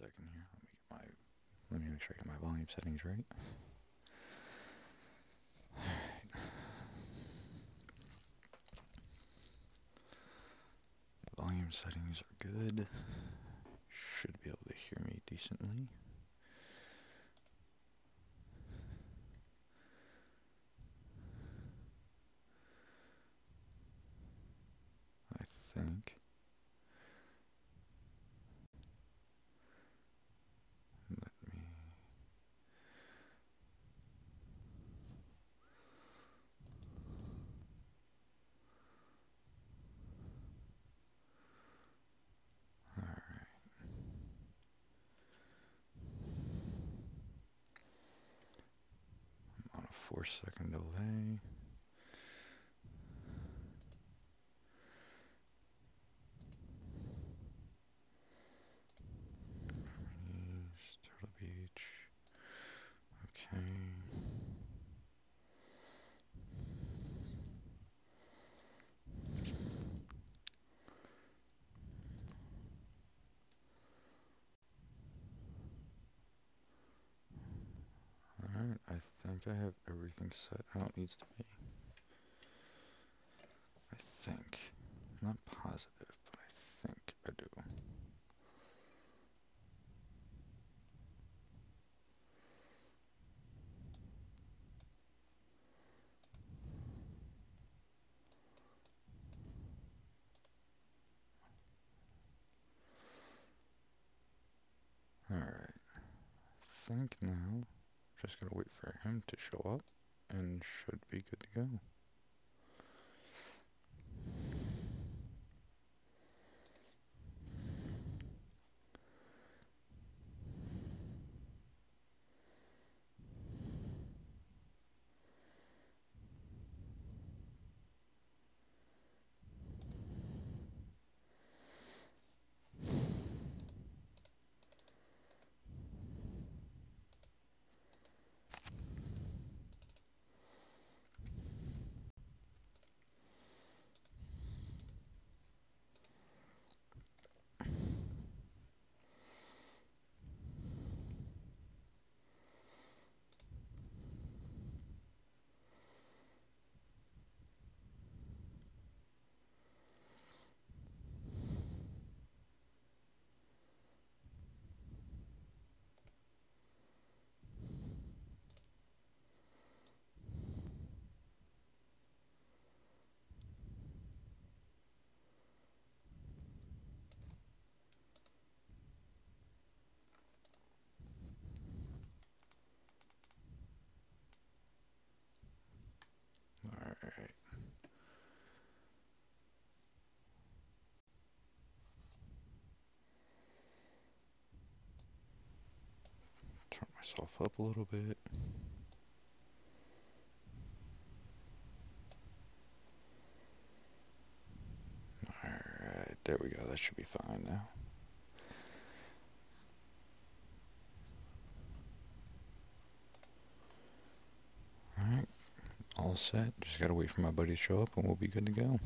second here. Let me make sure I get my volume settings right. Volume settings are good. Should be able to hear me decently. I think. Let me. Alright. I'm on a 4-second delay. Turtle Beach. Okay. Alright, I think I have everything set how it needs to be. I think. I'm not positive, but I think I do. Alright. I think now, just gotta wait for him to show up and should be good to go. Alright. Turn myself up a little bit. Alright, there we go. That should be fine now. Alright, all set. Just gotta wait for my buddy to show up and we'll be good to go.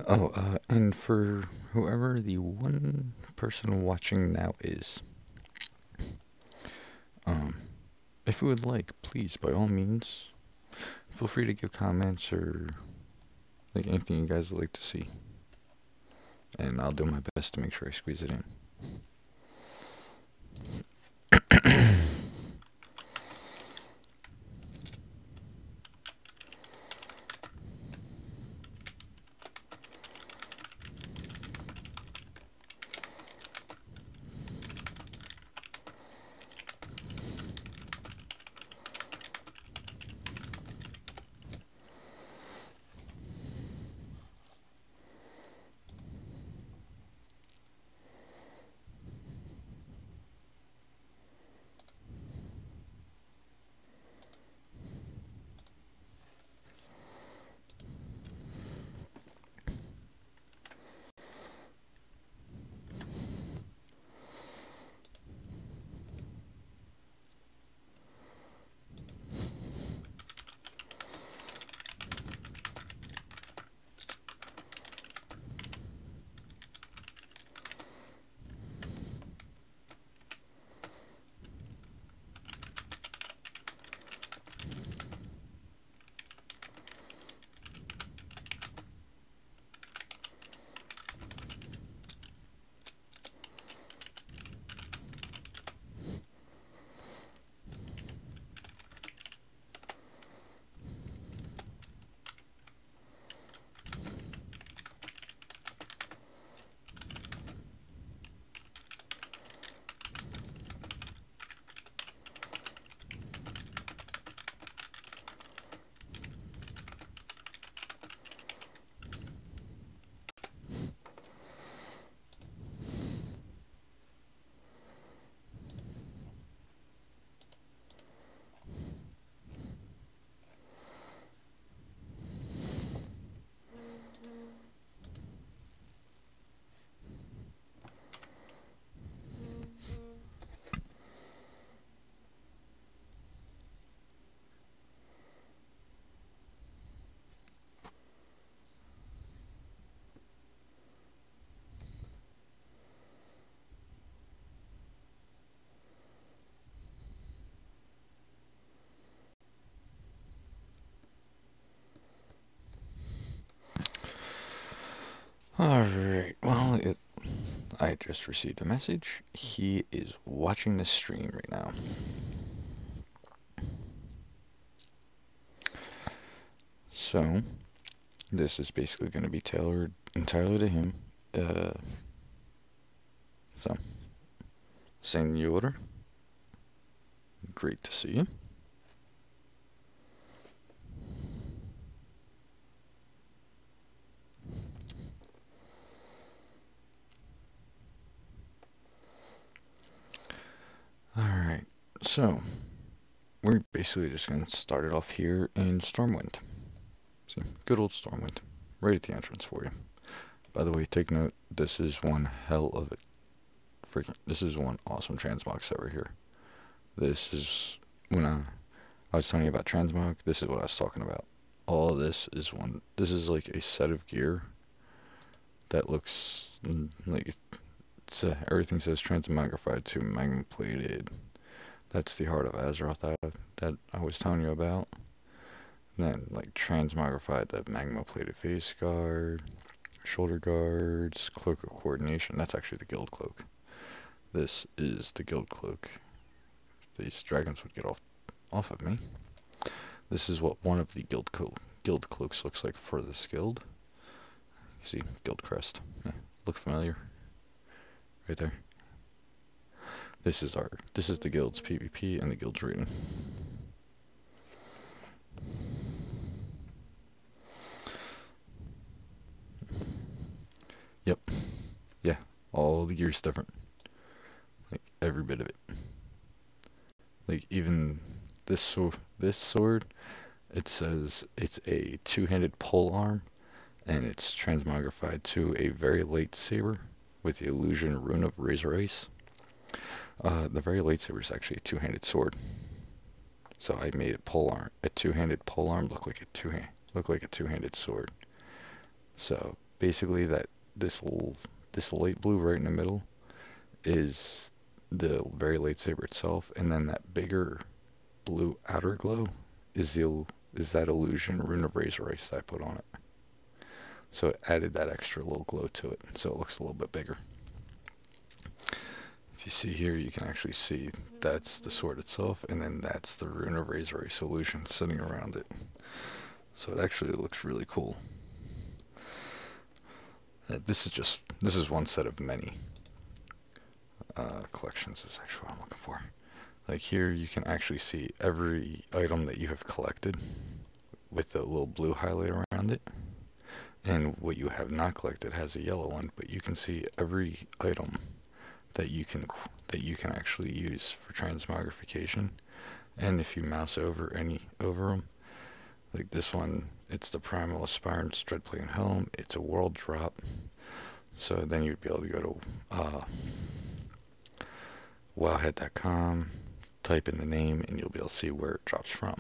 Oh, and for whoever the one person watching now is, um, if you would like, please, by all means, feel free to give comments or like anything you guys would like to see, and I'll do my best to make sure I squeeze it in. I just received a message. He is watching the stream right now. So, this is basically going to be tailored entirely to him. So, Senor, great to see you. Alright, so we're basically just going to start it off here in Stormwind. See, good old Stormwind, right at the entrance for you. By the way, take note, this is one hell of a this is one awesome transmog set right here. This is, when I was telling you about transmog, this is what I was talking about. All of this is this is like a set of gear that looks like everything says transmogrified to magma plated. That's the heart of Azeroth that I was telling you about. And then like transmogrified, the magma plated face guard, shoulder guards, cloak of coordination. That's actually the guild cloak. This is the guild cloak. These dragons would get off of me. This is what one of the guild cloaks looks like for this guild. You see, guild crest. Yeah, look familiar? Right there. This is the guild's PvP and the guild's rating. Yep. Yeah, all the gear's different. Like every bit of it. Like even this sword, it says it's a two-handed pole arm, and it's transmogrified to a very light saber with the illusion rune of Razor Ice. The very light saber is actually a two-handed sword. So I made a two-handed pole arm look like a two-handed sword. So basically this light blue right in the middle is the very lightsaber itself, and then that bigger blue outer glow is that illusion rune of Razor Ice that I put on it. So it added that extra little glow to it, so it looks a little bit bigger. If you see here, you can actually see that's the sword itself, and then that's the rune of Razor Ice illusion sitting around it. So it actually looks really cool. This is one set of many. Collections is actually what I'm looking for. Like here, you can actually see every item that you have collected with a little blue highlight around it. And what you have not collected has a yellow one, but you can see every item that you can actually use for transmogrification. And if you mouse over them, like this one, it's the Primal Aspirant Dreadplate Helm. It's a world drop. So then you'd be able to go to wowhead.com, type in the name, and you'll be able to see where it drops from.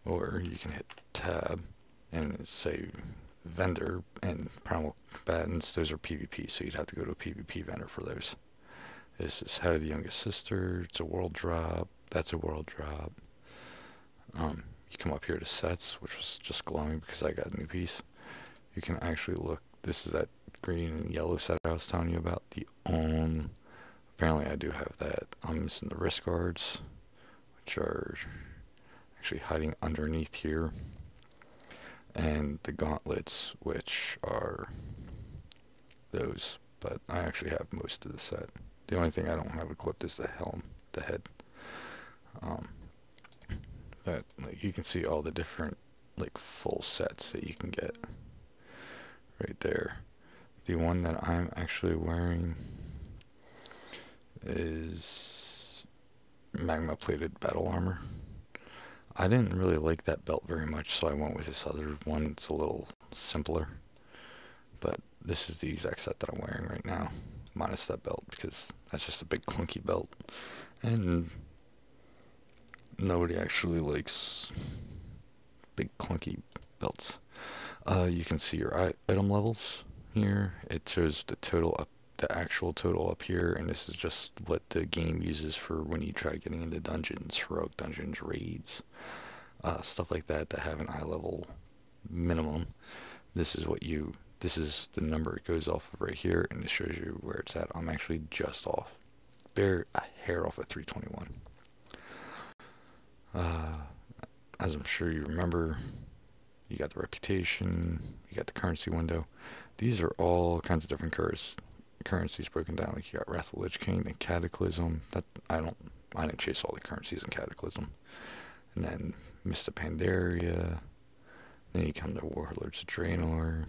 Or you can hit tab and say vendor, and Primal Combatants, those are PvP, so you'd have to go to a PvP vendor for those. This is Head of the Youngest Sister, it's a world drop, that's a world drop. You come up here to sets, which was just glowing because I got a new piece. You can actually look, this is that green and yellow set I was telling you about, the Own. Apparently I do have that. I'm missing the wrist guards, which are actually hiding underneath here. And the gauntlets, which are those. But I actually have most of the set. The only thing I don't have equipped is the helm, the head. But like, you can see all the different like full sets that you can get right there. The one that I'm actually wearing is magma plated battle armor. I didn't really like that belt very much, so I went with this other one. It's a little simpler, but this is the exact set that I'm wearing right now, minus that belt, because that's just a big clunky belt, and nobody actually likes big clunky belts. You can see your item levels here. It shows the total up, the actual total up here, and this is just what the game uses for when you try getting into dungeons, heroic dungeons, raids, stuff like that that have an eye level minimum. This is what you this is the number it goes off of right here, and it shows you where it's at. I'm actually just off, bare a hair off at 321. As I'm sure you remember, you got the reputation, you got the currency window. These are all kinds of different currencies broken down. Like you got Wrath of the Lich King and Cataclysm. That I didn't chase all the currencies in Cataclysm. And then Mist of Pandaria. Then you come to Warlords of Draenor.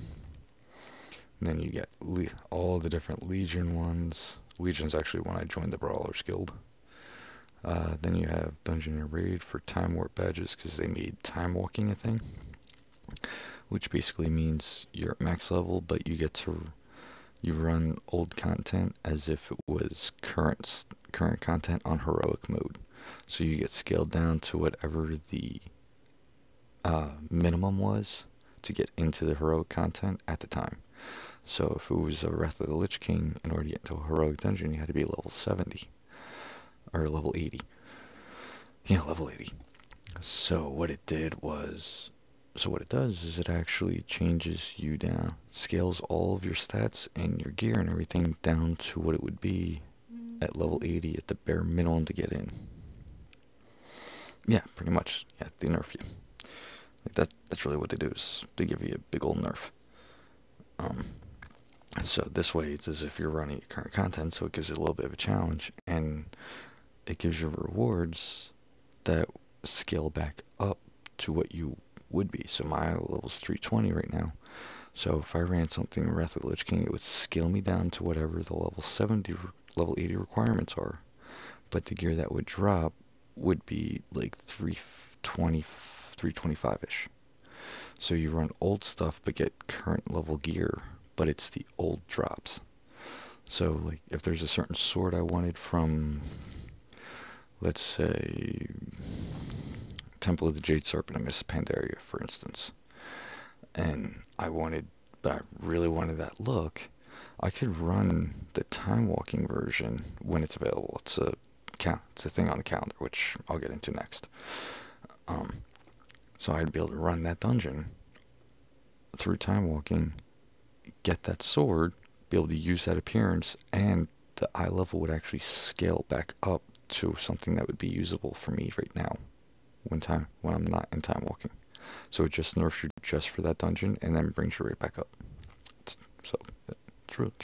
And then you get all the different Legion ones. Legion's actually when I joined the Brawlers Guild. Then you have Dungeon and Raid for Time Warp badges because they made time walking a thing. Which basically means you're at max level, but you run old content as if it was current content on heroic mode. So you get scaled down to whatever the minimum was to get into the heroic content at the time. So if it was a Wrath of the Lich King, in order to get into a heroic dungeon, you had to be level 70. Or level 80. Yeah, level 80. So what it does is it actually changes you down, scales all of your stats and your gear and everything down to what it would be at level 80 at the bare minimum to get in. Yeah, pretty much. Yeah, they nerf you. Like that's really what they do, is they give you a big old nerf. So this way it's as if you're running current content, so it gives you a little bit of a challenge, and it gives you rewards that scale back up to what you would be. So my level's 320 right now. So if I ran something Wrath of the Lich King, it would scale me down to whatever the level 70, level 80 requirements are. But the gear that would drop would be like 320, 325-ish. So you run old stuff but get current level gear, but it's the old drops. So like if there's a certain sword I wanted from, let's say, Temple of the Jade Serpent in Mist of Pandaria, for instance, and but I really wanted that look, I could run the time walking version when it's available. It's a thing on the calendar, which I'll get into next. So I'd be able to run that dungeon through time walking, get that sword, be able to use that appearance, and the eye level would actually scale back up to something that would be usable for me right now when I'm not in time walking. So it just nerfs you just for that dungeon and then brings you right back up. It's a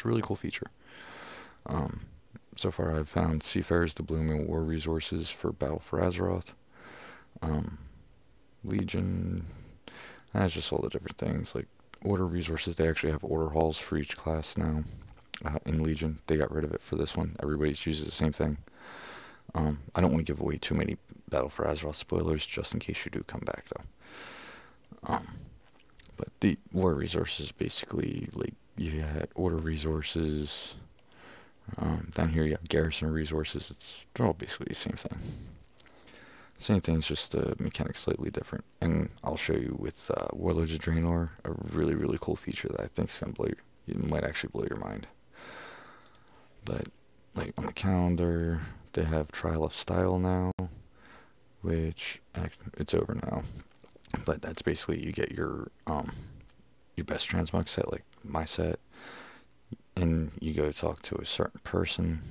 really cool feature. So far I've found Seafarers, the Bloom, and War resources for Battle for Azeroth. Legion, that's just all the different things. Like Order resources, they actually have order halls for each class now. In Legion, they got rid of it for this one. Everybody uses the same thing. I don't want to give away too many Battle for Azeroth spoilers, just in case you do come back, though. But the War resources, basically, like, you had Order resources. Down here you have Garrison resources. They're all basically the same thing. Same thing, it's just the mechanics slightly different. And I'll show you with Warlords of Draenor, a really, really cool feature that I think is going to it might actually blow your mind. But, like, on the calendar, they have Trial of Style now, which, it's over now. But that's basically, you get your best transmog set, like my set, and you go talk to a certain person,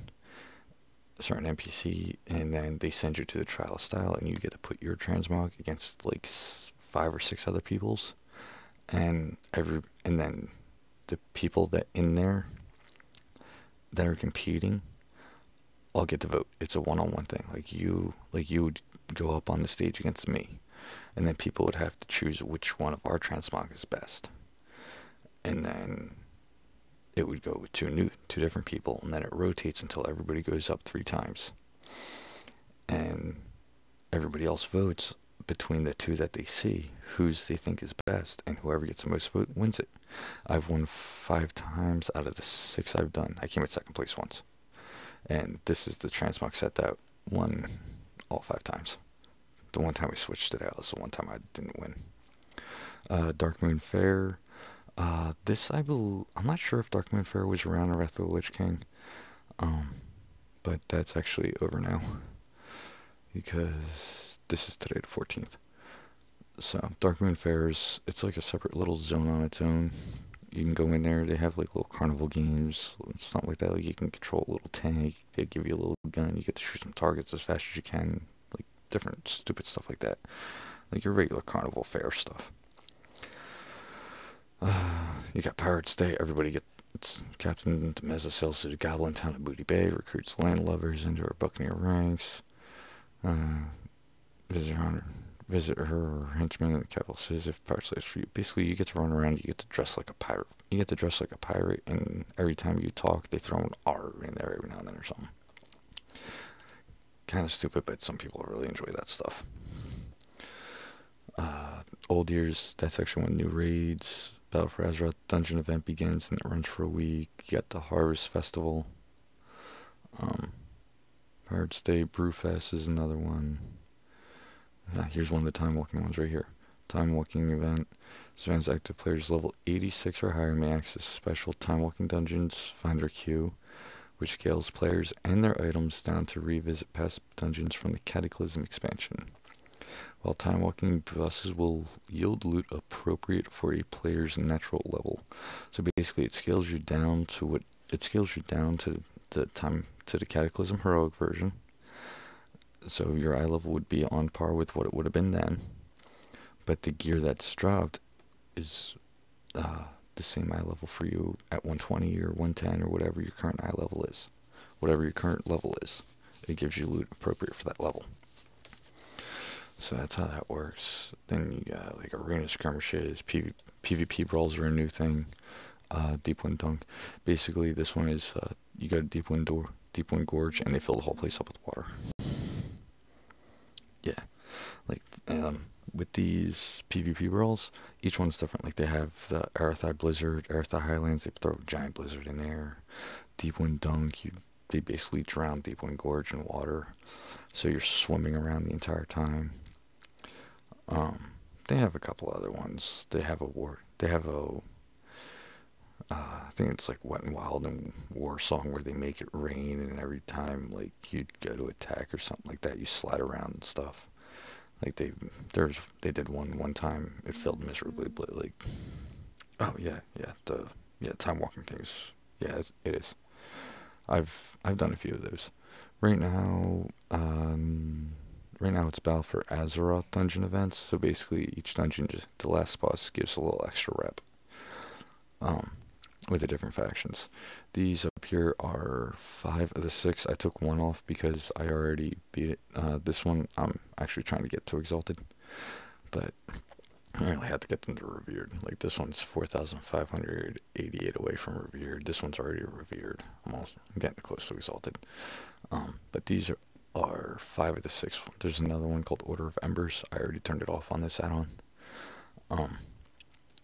a certain NPC, and then they send you to the Trial of Style, and you get to put your transmog against like 5 or 6 other people's, and then the people that in there that are competing all get to vote. It's a one-on-one thing. Like you would go up on the stage against me, and then people would have to choose which one of our transmog is best, and then it would go with two different people, and then it rotates until everybody goes up 3 times, and everybody else votes between the 2 that they see whose they think is best, and whoever gets the most vote wins it. I've won 5 times out of the 6 I've done. I came in 2nd place once, and this is the transmog set that won all 5 times. The one time we switched it out was the one time I didn't win. Darkmoon Fair. I'm not sure if Darkmoon Fair was around in Wrath of the Lich King, but that's actually over now, because this is today the 14th. So Darkmoon Fair it's like a separate little zone on its own. you can go in there. They have like little carnival games, stuff like that. Like you can control a little tank. They give you a little gun. You get to shoot some targets as fast as you can. Like different stupid stuff like that. Like your regular carnival fair stuff. You got Pirates Day. Everybody gets Captain Meza sails to the Goblin town of Booty Bay, recruits landlubbers into her buccaneer ranks. Visit her or henchmen in the capital cities if pirates slaves for you. Basically, you get to run around. You get to dress like a pirate. You get to dress like a pirate, and every time you talk, they throw an R in there every now and then or something. Kind of stupid, but some people really enjoy that stuff. Old Years, that's actually when new raids. Battle for Azeroth dungeon event begins and it runs for a week. You got the Harvest Festival. Pirates Day Brewfest is another one. Here's one of the time walking ones right here. Time walking event. This event's active players level 86 or higher may access special time walking dungeons, Finder Queue, which scales players and their items down to revisit past dungeons from the Cataclysm expansion. While time walking buses will yield loot appropriate for a player's natural level. So basically it scales you down to the Cataclysm heroic version. So your eye level would be on par with what it would have been then. But the gear that's dropped is the same eye level for you at 120 or 110 or whatever your current eye level is. Whatever your current level is. It gives you loot appropriate for that level. So that's how that works. Then you got like arena skirmishes, PvP brawls are a new thing. Deep Wind Dunk. Basically, this one is you go to Deep Wind Gorge, and they fill the whole place up with water. Yeah, like with these PvP brawls, each one's different. Like they have the Azeroth Blizzard, Azeroth Highlands. They throw a giant blizzard in there. Deep Wind Dunk. They basically drown Deep Wind Gorge in water, so you're swimming around the entire time. They have a couple other ones. They have I think it's like Wet and Wild and War Song where they make it rain, and every time like you go to attack or something like that, you slide around and stuff. Like they did one time. It failed miserably, but like, oh yeah, time walking things. Yeah, it is. I've done a few of those. Right now, it's Battle for Azeroth dungeon events. So basically, each dungeon, the last boss gives a little extra rep. With the different factions. These up here are 5 of the 6. I took one off because I already beat it. This one I'm actually trying to get to Exalted, but I really had to get them to Revered. Like this one's 4,588 away from Revered. This one's already Revered. I'm getting close to Exalted. But these are 5 of the 6. There's another one called Order of Embers. I already turned it off on this add-on.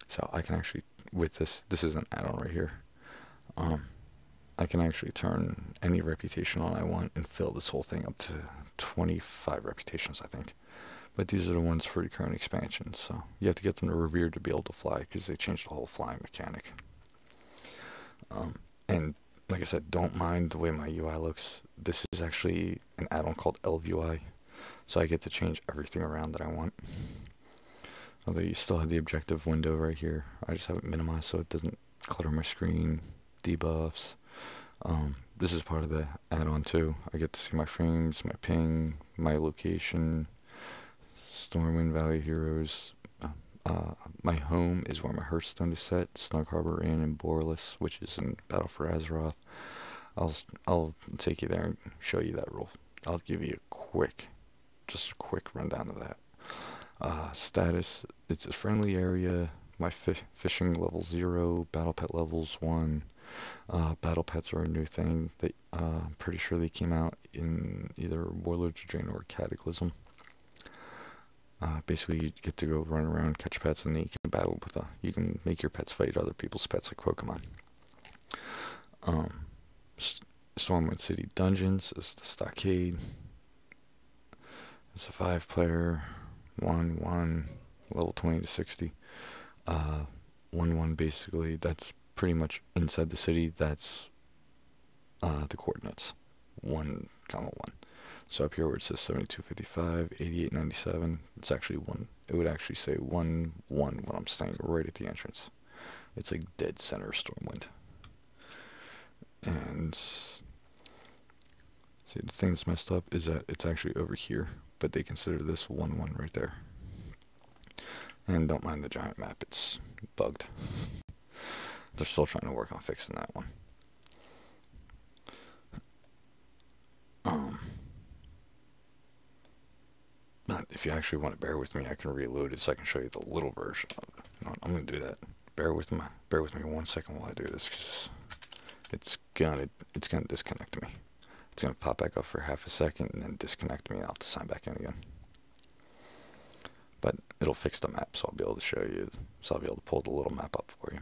So I can actually, with this is an add-on right here. I can actually turn any reputation on I want and fill this whole thing up to 25 reputations, I think. But these are the ones for the current expansion, so you have to get them to Revered to be able to fly, because they changed the whole flying mechanic. And like I said, don't mind the way my UI looks. This is actually an add-on called ElvUI, so I get to change everything around that I want. Although you still have the objective window right here. I just have it minimized so it doesn't clutter my screen. Debuffs. This is part of the add-on too. I get to see my frames, my ping, my location, Stormwind Valley Heroes. My home is where my Hearthstone is set, Snug Harbor Inn in Borlus, which is in Battle for Azeroth. I'll take you there and show you that rule. I'll give you just a quick rundown of that. Status, it's a friendly area. My fishing level 0, battle pet levels 1. Battle pets are a new thing. I'm pretty sure they came out in either Warlords of Draenor or Cataclysm. Basically, you get to go run around, catch pets, and then you can battle with you can make your pets fight other people's pets like Pokemon. Stormwind City Dungeons is the Stockade. It's a 5-player, 1-1, level 20 to 60. 1-1 basically, that's pretty much inside the city. That's the coordinates, 1, 1. So up here where it says 7255, 8897, it's actually 1. It would actually say 1-1 when I'm staying right at the entrance. It's like dead center Stormwind. And see, the thing that's messed up is that it's actually over here, but they consider this 1-1 right there. And don't mind the giant map, it's bugged. They're still trying to work on fixing that one. But if you actually want to bear with me, I can reload it so I can show you the little version of it. No, I'm going to do that. Bear with me 1 second while I do this, because it's gonna disconnect me. It's gonna pop back up for half a second and then disconnect me, and I'll have to sign back in again. But it'll fix the map, so I'll be able to show you. So I'll be able to pull the little map up for you.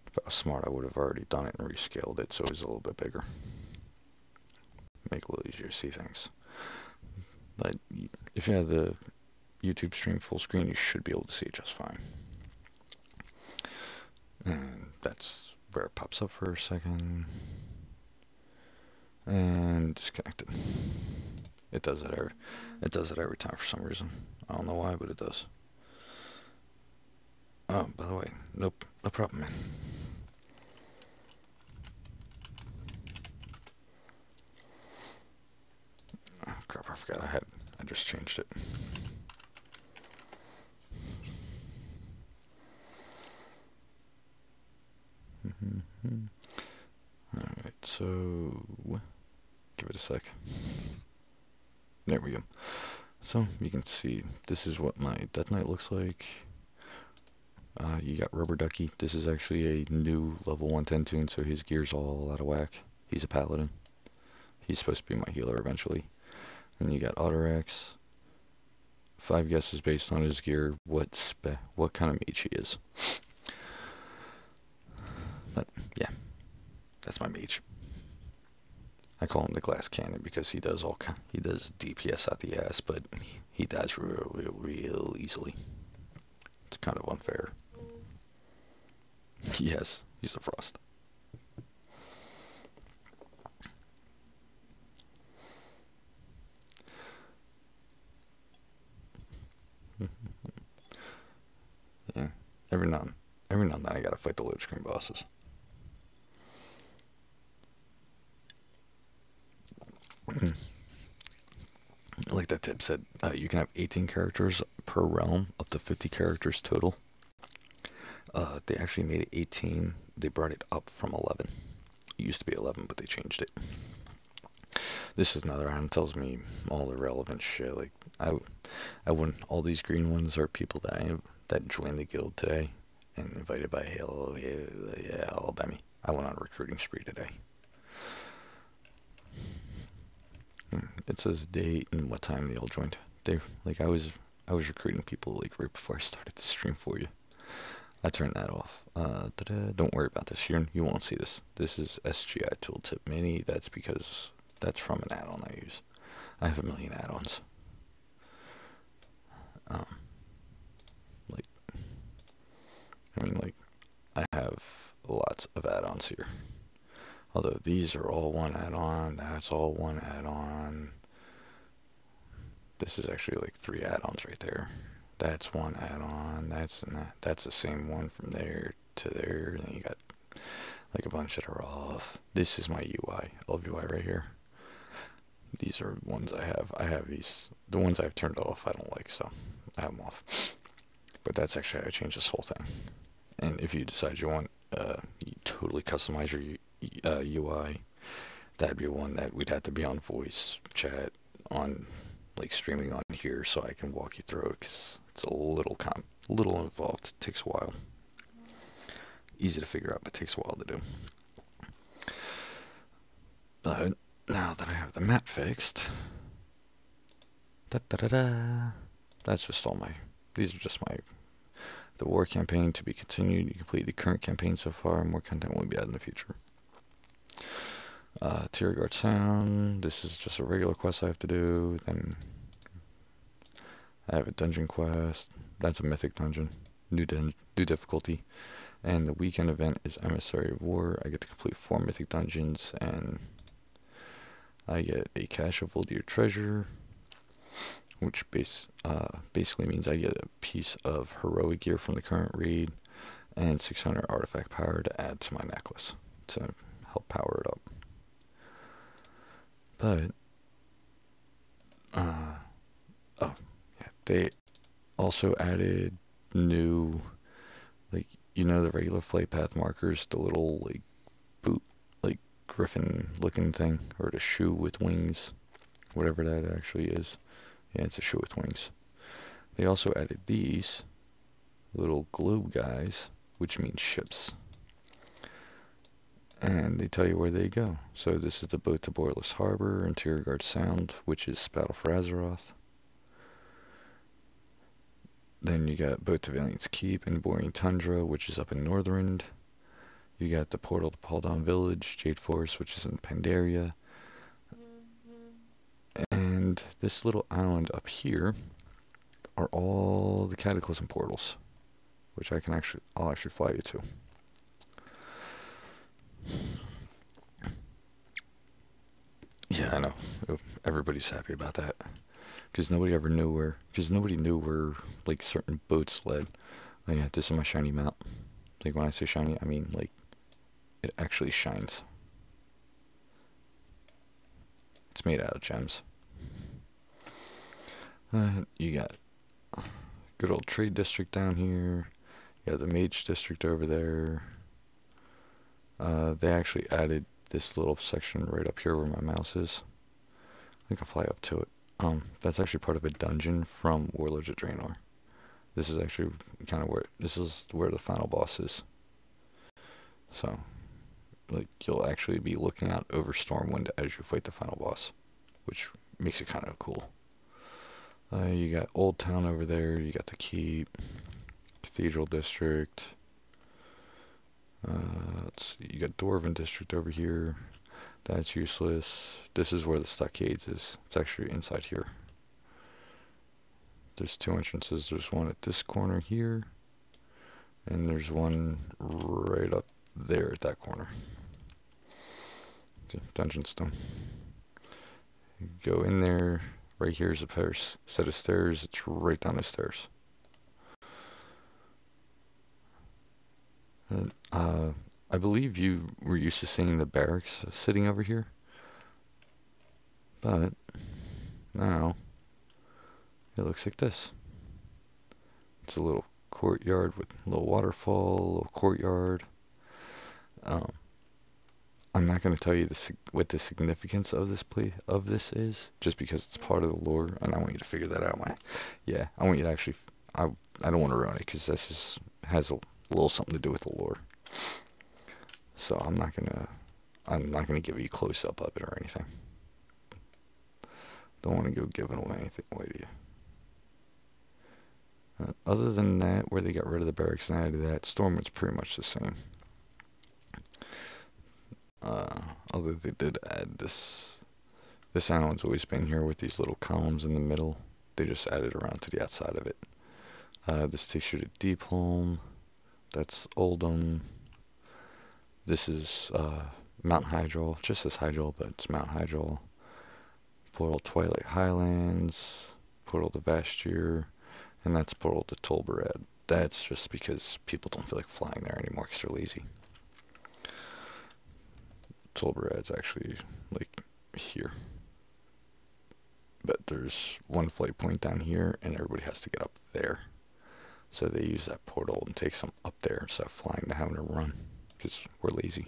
If I was smart, I would have already done it and rescaled it so it was a little bit bigger. Make it a little easier to see things. But if you have the YouTube stream full screen, you should be able to see it just fine. And that's where it pops up for a second. And disconnected. It does it every time for some reason. I don't know why, but it does. Oh, by the way, nope, no problem, man. Oh, crap, I forgot I just changed it. Alright, so give it a sec. There we go. So you can see this is what my Death Knight looks like. You got Rubber Ducky. This is actually a new level 110 tune, so his gear's all out of whack. He's a paladin. He's supposed to be my healer eventually. And you got Autorax. 5 guesses based on his gear what kind of mage he is. But yeah, that's my mage. I call him the glass cannon because he does DPS out the ass, but he dies real easily. It's kind of unfair. Yes, he's a frost. Yeah, every now and then I gotta fight the load screen bosses. Like that tip said, you can have 18 characters per realm, up to 50 characters total. They actually made it 18. They brought it up from 11. It used to be 11, but they changed it. This is another item, tells me all the relevant shit. Like I wouldn't. All these green ones are people that joined the guild today and invited by Halo. Yeah, all by me. I went on a recruiting spree today. It says date and what time they all joined. I was recruiting people like right before I started the stream for you. I turned that off. Don't worry about this. You won't see this. This is SGI Tooltip Mini. That's because that's from an add-on I use. I have a million add-ons. I have lots of add-ons here. Although these are all one add-on, that's all one add-on. This is actually like 3 add-ons right there. That's one add-on, that's the same one from there to there, and then you got like a bunch that are off. This is my UI, LVUI right here. These are ones I have. I have these. The ones I've turned off I don't like, so I have them off. But that's actually how I changed this whole thing. And if you decide you want you totally customize your UI, that'd be one that we'd have to be on voice chat, on like streaming on here, so I can walk you through it, because it's a little involved. It takes a while. Easy to figure out, but it takes a while to do. But now that I have the map fixed, that's just all these are just the war campaign to be continued. You completed the current campaign so far. More content will be added in the future. Tier Guard Sound. This is just a regular quest I have to do. Then I have a dungeon quest. That's a mythic dungeon. New difficulty. And the weekend event is Emissary of War. I get to complete 4 mythic dungeons, and I get a cache of Old Year treasure. which basically means I get a piece of heroic gear from the current raid and 600 artifact power to add to my necklace to help power it up. But, oh, yeah, they also added new, like, the regular flight path markers, the little, like, boot, like, griffin looking thing, or the shoe with wings, whatever that actually is. Yeah, it's a shoe with wings. They also added these little globe guys, which means ships. And they tell you where they go. So this is the boat to Borealis Harbor, Interior Guard Sound, which is Battle for Azeroth. Then you got boat to Valiant's Keep and Boring Tundra, which is up in Northrend. You got the portal to Paldown Village, Jade Forest, which is in Pandaria. And this little island up here are all the Cataclysm portals, which I'll actually fly you to. Yeah, I know. Everybody's happy about that. Because nobody knew where, like, certain boats led. Oh yeah, this is my shiny map. Like, when I say shiny, I mean, like, it actually shines. It's made out of gems. You got good old trade district down here. You got the mage district over there. They actually added this little section right up here where my mouse is. I think I'll fly up to it. That's actually part of a dungeon from Warlords of Draenor. This is actually this is where the final boss is. So, like, you'll actually be looking out over Stormwind as you fight the final boss, which makes it kind of cool. You got Old Town over there, you got the Keep, Cathedral District, let's see, you got Dwarven District over here. That's useless. This is where the stockades is. It's actually inside here. There's two entrances. There's one at this corner here, and there's one right up there at that corner. Okay, Dungeon Stone. You go in there. Right here's a set of stairs. It's right down the stairs. And, I believe you were used to seeing the barracks sitting over here, but now it looks like this. It's a little courtyard with a little waterfall, a little courtyard. I'm not going to tell you what the significance of this is, just because it's part of the lore, and I want you to figure that out. I want you to actually. I don't want to ruin it because has a little something to do with the lore. So I'm not gonna give you a close up of it or anything. Don't want to go giving anything away to you. Other than that, where they got rid of the barracks and added that, Stormwind's pretty much the same. Although they did add this island's always been here with these little columns in the middle. They just added around to the outside of it. This takes you to Deepholm. That's Oldham. This is Mount Hydrol. It just says Hydrol, but it's Mount Hydrol. Portal Twilight Highlands. Portal to Vastyr. And that's Portal to Tolbarad. That's just because people don't feel like flying there anymore because they're lazy. Tolbarad's actually, like, here. But there's one flight point down here, and everybody has to get up there. So they use that portal and take some up there instead of flying to having to run, because we're lazy.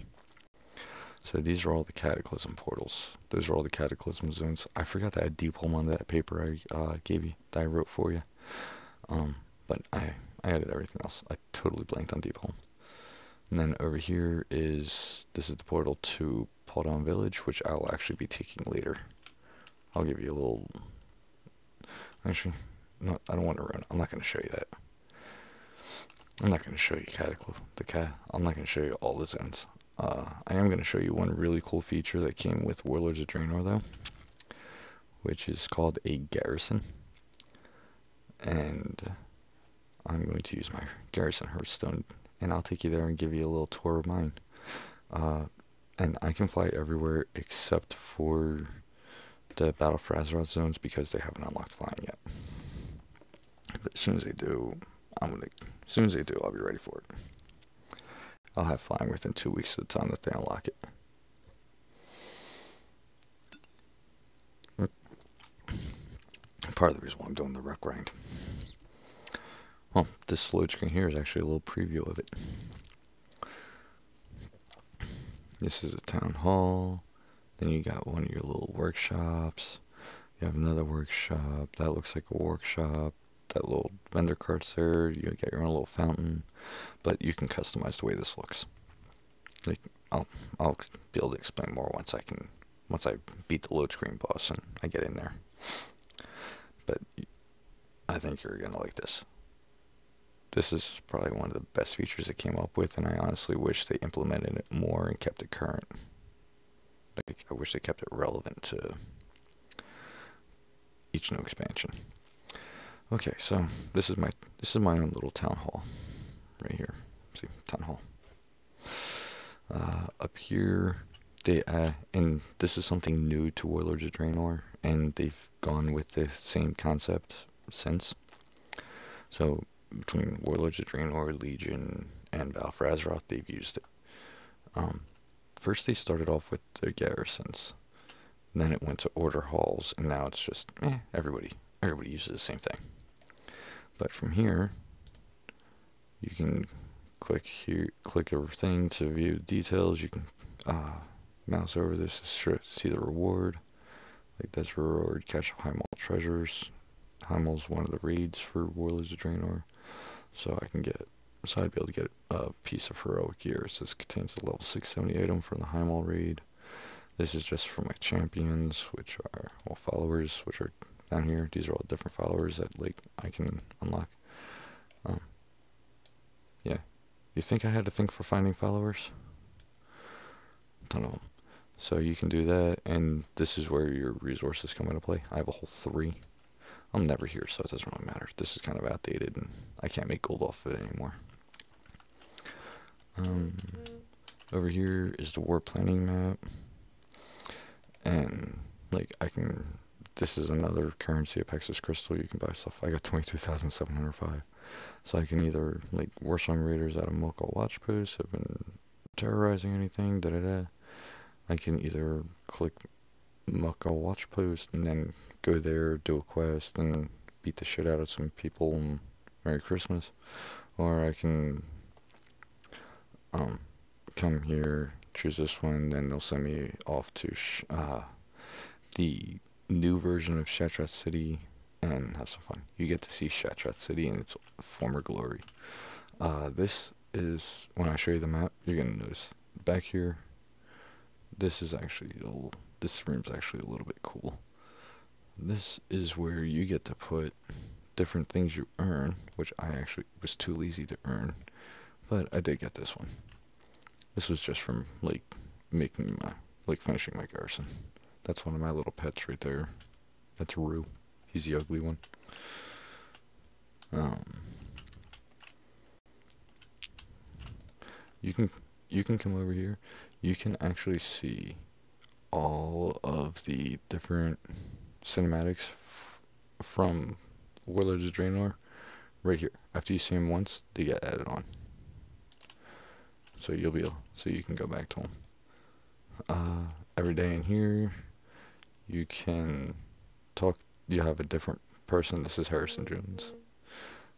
So these are all the Cataclysm portals. Those are all the Cataclysm zones. I forgot to add Deepholm on that paper I gave you, that I wrote for you. But I added everything else. I totally blanked on Deepholm. And then over here this is the portal to Paldown Village, which I'll actually be taking later. I'll give you a little... Actually, no, I don't want to ruin it. I'm not going to show you that. I'm not going to show you I'm not going to show you all the zones. I am going to show you one really cool feature that came with Warlords of Draenor, though, which is called a garrison. And I'm going to use my garrison Hearthstone, and I'll take you there and give you a little tour of mine. And I can fly everywhere except for the Battle for Azeroth zones because they haven't unlocked flying yet. But as soon as they do, as soon as they do, I'll be ready for it. I'll have flying within 2 weeks of the time that they unlock it. Part of the reason why I'm doing the rep grind. Well, this load screen here is actually a little preview of it. This is a town hall. Then you got one of your little workshops. You have another workshop. That looks like a workshop. That little vendor cart's there. You get your own little fountain. But you can customize the way this looks. Like, I'll be able to explain more once I beat the load screen boss and I get in there. But I think you're gonna like this. This is probably one of the best features it came up with, and I honestly wish they implemented it more and kept it current. Like, I wish they kept it relevant to each new expansion. Okay, so this is my own little town hall right here. See, town hall. Up here, and this is something new to Warlords of Draenor, and they've gone with the same concept since. So between Warlords of Draenor, Legion, and Battle for Azeroth, they've used it. First they started off with the garrisons, then it went to order halls, and now it's just everybody uses the same thing. But from here, you can click a thing to view details. You can mouse over this to see the reward. Like, that's reward, catch of High Mall treasures. High Mall's one of the raids for Warlords of Draenor. So I'd be able to get a piece of heroic gear. So this contains a level 670 item from the High Mall raid. This is just for my champions, which are, well, followers, which are down here. These are all different followers that, like, I can unlock. Yeah. You think I had to think for finding followers? A ton of them. So you can do that, and this is where your resources come into play. I have a whole 3. I'm never here, so it doesn't really matter. This is kind of outdated, and I can't make gold off of it anymore. Over here is the war planning map, and like this is another currency, Apexis Crystal. You can buy stuff. I got 22,705, so I can either, like, Warsong Raiders out of Mokal Watch Post have been terrorizing anything. I can either click Mokal Watch Post and then go there, do a quest, and beat the shit out of some people and Merry Christmas, or I can come here, choose this one, then they'll send me off to the new version of Shattrath City and have some fun. You get to see Shattrath City in its former glory. This is, when I show you the map, you're gonna notice back here. This room's actually a little bit cool. This is where you get to put different things you earn, which I actually was too lazy to earn, but I did get this one. This was just from, like, finishing my garrison. That's one of my little pets right there. That's Rue. He's the ugly one. You can come over here. You can actually see all of the different cinematics from Warlords of Draenor right here. After you see them once, they get added on. So you can go back to them. Every day in here, you can talk. You have a different person. This is Harrison Jones.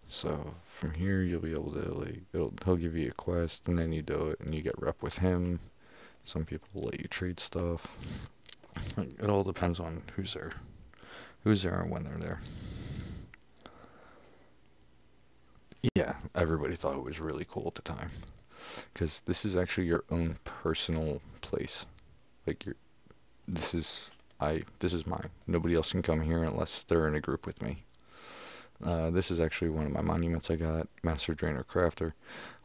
So from here, you'll be able to, like, he'll give you a quest, and then you do it, and you get rep with him. Some people will let you trade stuff. It all depends on who's there and when they're there. Yeah, everybody thought it was really cool at the time, because this is actually your own personal place. Like, this is mine. Nobody else can come here unless they're in a group with me. This is actually one of my monuments I got, Master Drainer Crafter.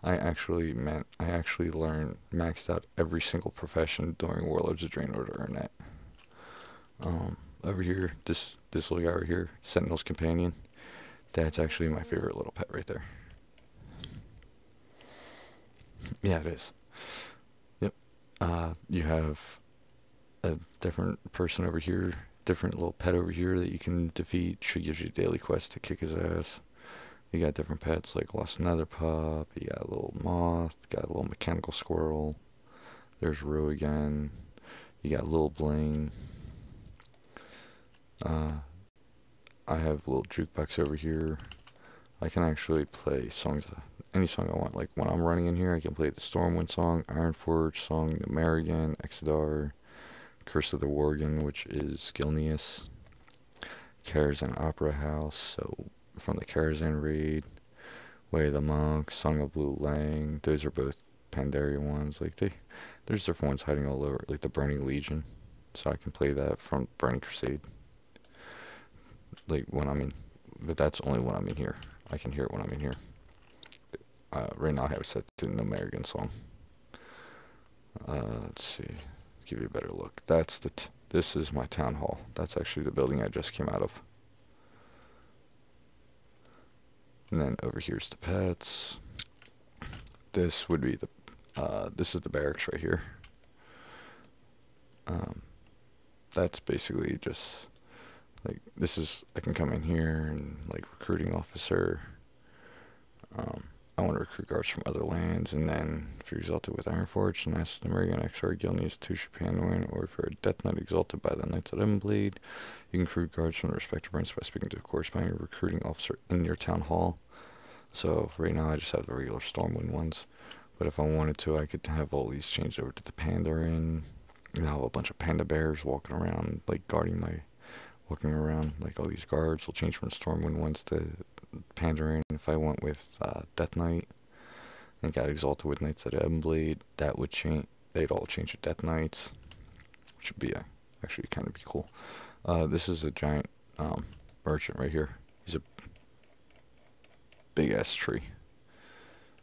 I actually maxed out every single profession during Warlords of Draenor to earn that. Over here, this little guy right here, Sentinel's Companion. That's actually my favorite little pet right there. Yeah, it is. Yep. You have a different person over here, different little pet over here that you can defeat. She gives you daily quests to kick his ass. You got different pets like lost nether pup, you got a little moth, got a little mechanical squirrel. There's Rue again. You got little bling. I have a little jukebox over here. I can actually play songs, any song I want. Like when I'm running in here, I can play the Stormwind song, Ironforge song, the Marigan, Exodar, Curse of the Worgen, which is Gilneas, Karazhan Opera House, so from the Karazhan raid, Way of the Monk, Song of Blue Lang. Those are both Pandaria ones. Like there's different ones hiding all over, like the Burning Legion. So I can play that from Burning Crusade. Like when I'm in, but that's only when I'm in here. I can hear it when I'm in here. Right now I have it set to No Marigan song. Let's see, give you a better look. That's this is my town hall. That's actually the building I just came out of. And then over here's the pets. This would be this is the barracks right here. That's basically just like this is I can come in here and like recruiting officer. I want to recruit guards from other lands, and then if you're exalted with Ironforge, and that's the Marigan XR Gilneas to Shapanwin, or if you're a Death Knight exalted by the Knights of Ebonblade, you can recruit guards from the respective ranks by speaking to the corresponding recruiting officer in your town hall. So right now I just have the regular Stormwind ones, but if I wanted to, I could have all these changed over to the Pandarin. And I'll have a bunch of panda bears walking around, like walking around, like all these guards will change from Stormwind ones to Pandarin. If I went with Death Knight and got exalted with Knights of Ebonblade, that would change. They'd all change to Death Knights, which would be actually kind of be cool. This is a giant merchant right here. He's a big ass tree.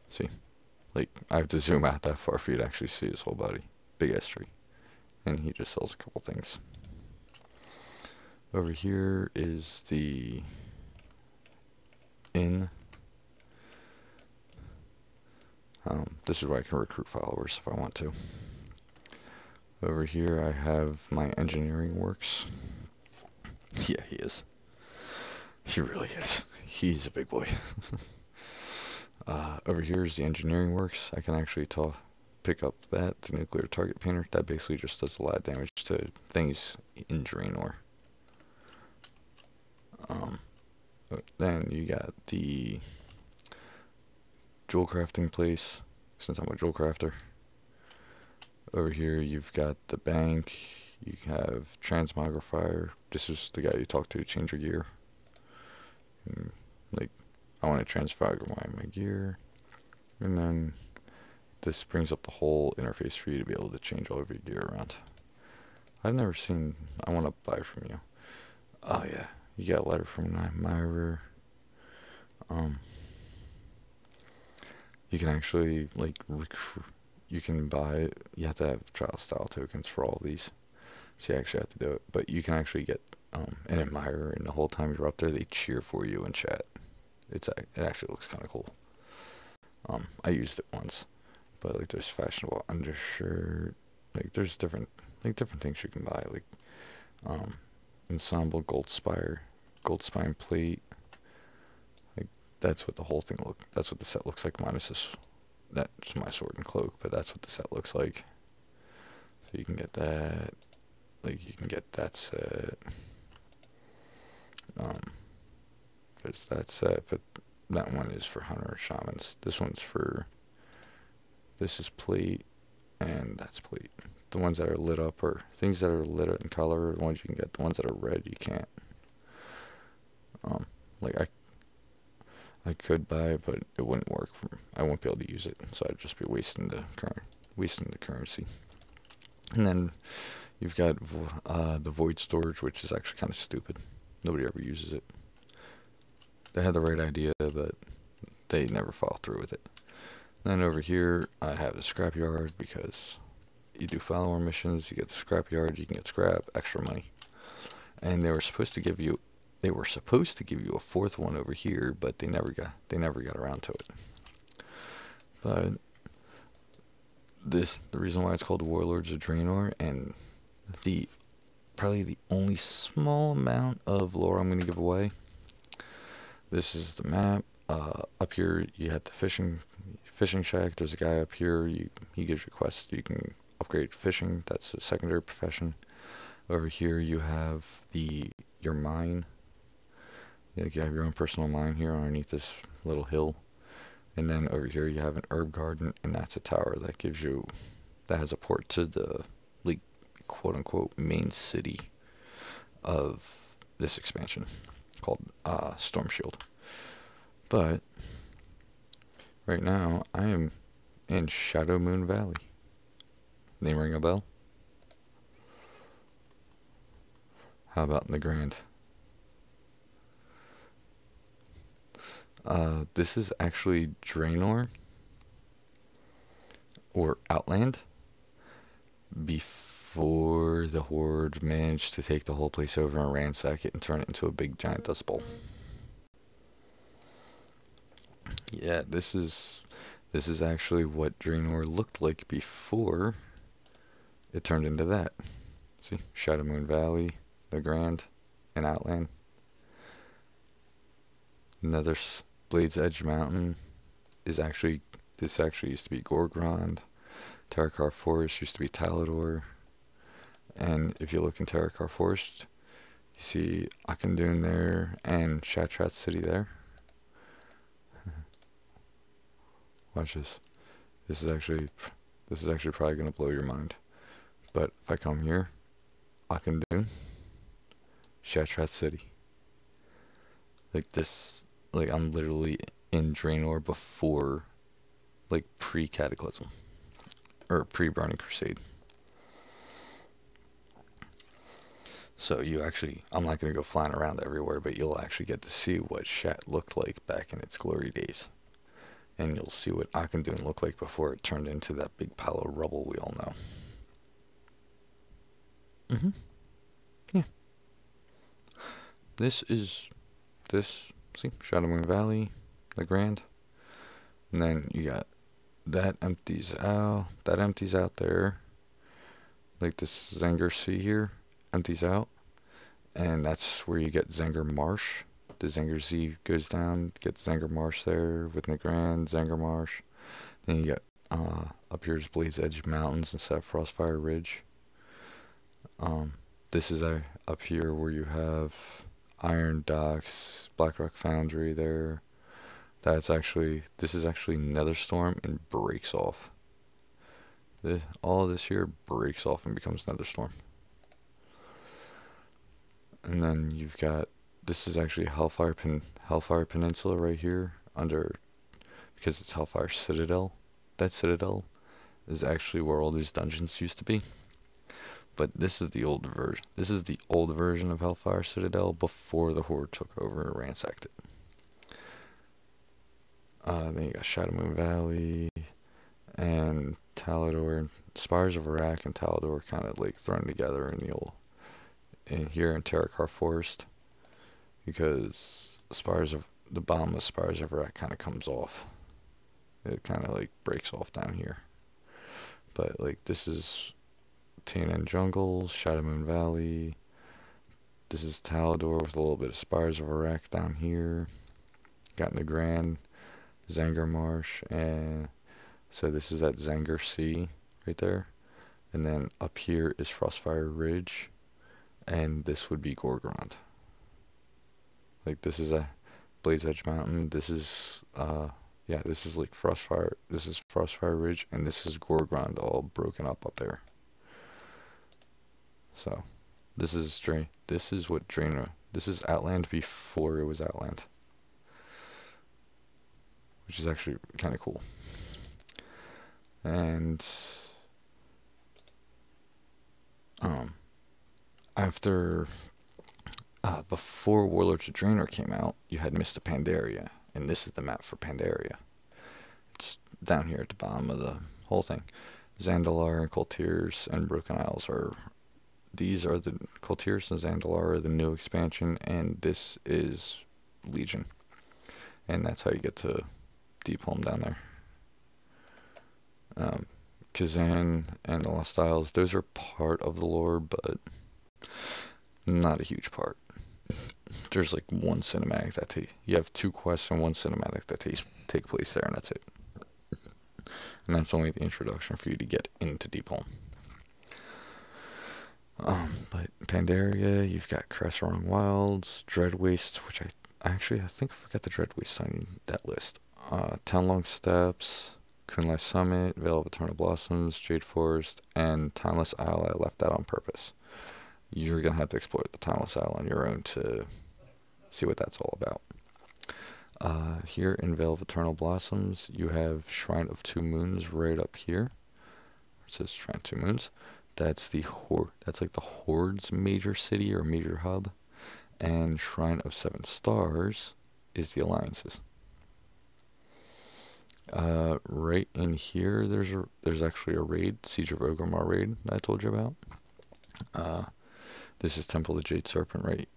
See, like I have to zoom out that far for you to actually see his whole body. Big ass tree, and he just sells a couple things. Over here is the inn. This is where I can recruit followers if I want to. Over here I have my engineering works. Yeah, he is. He really is. He's a big boy. Over here is the engineering works. I can actually pick up that to nuclear target painter. That basically just does a lot of damage to things in Draenor. Then you got the jewel crafting place, since I'm a jewel crafter. Over here you've got the bank. You have transmogrifier. This is the guy you talk to change your gear. And, like, I want to transmogrify my gear, and then this brings up the whole interface for you to be able to change all of your gear around. I've never seen. I want to buy from you. Oh yeah, you got a letter from Myra. You can actually like you can buy. You have to have trial style tokens for all these, so you actually have to do it. But you can actually get an admirer, and the whole time you're up there, they cheer for you in chat. It actually looks kind of cool. I used it once, but like there's fashionable undershirt. Like there's different things you can buy, like ensemble gold spine plate. Like that's what the whole thing that's what the set looks like, minus this. That's my sword and cloak, but that's what the set looks like. So you can get that. Like you can get that set. There's that set, but that one is for hunter shamans. This is plate, and that's plate. The ones that are lit up, or things that are lit up in color, are the ones you can get. The ones that are red, you can't. Like I could buy it, but it wouldn't work for me. I won't be able to use it, so I'd just be wasting the currency. And then you've got the void storage, which is actually kind of stupid. Nobody ever uses it. They had the right idea, but they never follow through with it. Then over here, I have the scrapyard, because you do follower missions, you get the scrapyard, you can get scrap, extra money. And they were supposed to give you a fourth one over here, but they never got around to it. But the reason why it's called the Warlords of Draenor, and probably the only small amount of lore I'm going to give away. This is the map. up here you had the fishing shack. There's a guy up here. He gives you quests. You can upgrade fishing. That's a secondary profession. Over here you have your mine. You have your own personal mine here underneath this little hill. And then over here you have an herb garden, and that's a tower that has a port to the, like, quote unquote main city of this expansion called Storm Shield. But right now I am in Shadow Moon Valley. Name ring a bell? How about in the Grand? This is actually Draenor, or Outland, before the Horde managed to take the whole place over and ransack it and turn it into a big giant dust bowl. Yeah, this is actually what Draenor looked like before it turned into that. See, Shadow Moon Valley, the Grand, and Outland. Another Blade's Edge Mountain this actually used to be Gorgrond. Terakar Forest used to be Talador. And if you look in Terakar Forest, you see Akandun there and Shattrath City there. Watch this. This is actually probably gonna blow your mind. But if I come here, Akandun, Shattrath City. Like this, like I'm literally in Draenor before, like, pre-Cataclysm or pre-Burning Crusade. So I'm not gonna go flying around everywhere, but you'll actually get to see what Shat looked like back in its glory days. And you'll see what Akandun looked like before it turned into that big pile of rubble we all know. Yeah. See, Shadow Moon Valley, the Grand. And then you got that empties out there. Like this Zenger Sea here empties out. And that's where you get Zenger Marsh. The Zenger Sea goes down, gets Zenger Marsh there with Nagrand, Zenger Marsh. Then you got up here's Blade's Edge Mountains instead of Frostfire Ridge. This is up here where you have Iron Docks, Blackrock Foundry there. This is actually Netherstorm and breaks off. All of this here breaks off and becomes Netherstorm. And then you've got, this is actually Hellfire Peninsula right here because it's Hellfire Citadel. That Citadel is actually where all these dungeons used to be. But this is the old version. This is the old version of Hellfire Citadel before the Horde took over and ransacked it. Then you got Shadow Moon Valley and Talador. Spires of Iraq and Talador kind of like thrown together here in Terakar Forest, because the bottom of Spires of Iraq kind of comes off. It kind of like breaks off down here. But like this is TNN Jungles, Shadow Moon Valley. This is Talador with a little bit of Spires of Iraq down here. Got Nagrand, Zenger Marsh, and so this is that Zenger Sea right there. And then up here is Frostfire Ridge, and this would be Gorgrond. Like this is a Blade's Edge Mountain. This is this is like Frostfire. This is Frostfire Ridge, and this is Gorgrond all broken up there. So this is what Draenor. This is Outland before it was Outland, which is actually kind of cool. And before Warlords of Draenor came out, you had Mist of Pandaria, and this is the map for Pandaria. It's down here at the bottom of the whole thing. Zandalar and Koltirs and Broken Isles these are the Koltirs and Zandalar are the new expansion, and this is Legion. And that's how you get to Deep Home down there. Kazan and the Lost Isles, those are part of the lore, but not a huge part. there's like one cinematic that you have 2 quests and one cinematic that take place there, and that's it. And that's only the introduction for you to get into Deepholm. But Pandaria, you've got Cresswrong Wilds, Dread Waste, which I think I forgot the Dread Waste on that list. Townlong Steppes, Kunlai Summit, Vale of Eternal Blossoms, Jade Forest, and Timeless Isle. I left that on purpose. You're gonna have to explore the Timeless Isle on your own to see what that's all about. Here in Vale of Eternal Blossoms, you have Shrine of Two Moons right up here. It says Shrine of Two Moons. That's the Horde. That's like the Horde's major city or major hub. And Shrine of Seven Stars is the Alliance's. Right in here, there's actually a raid, Siege of Orgrimmar raid that I told you about. This is Temple of the Jade Serpent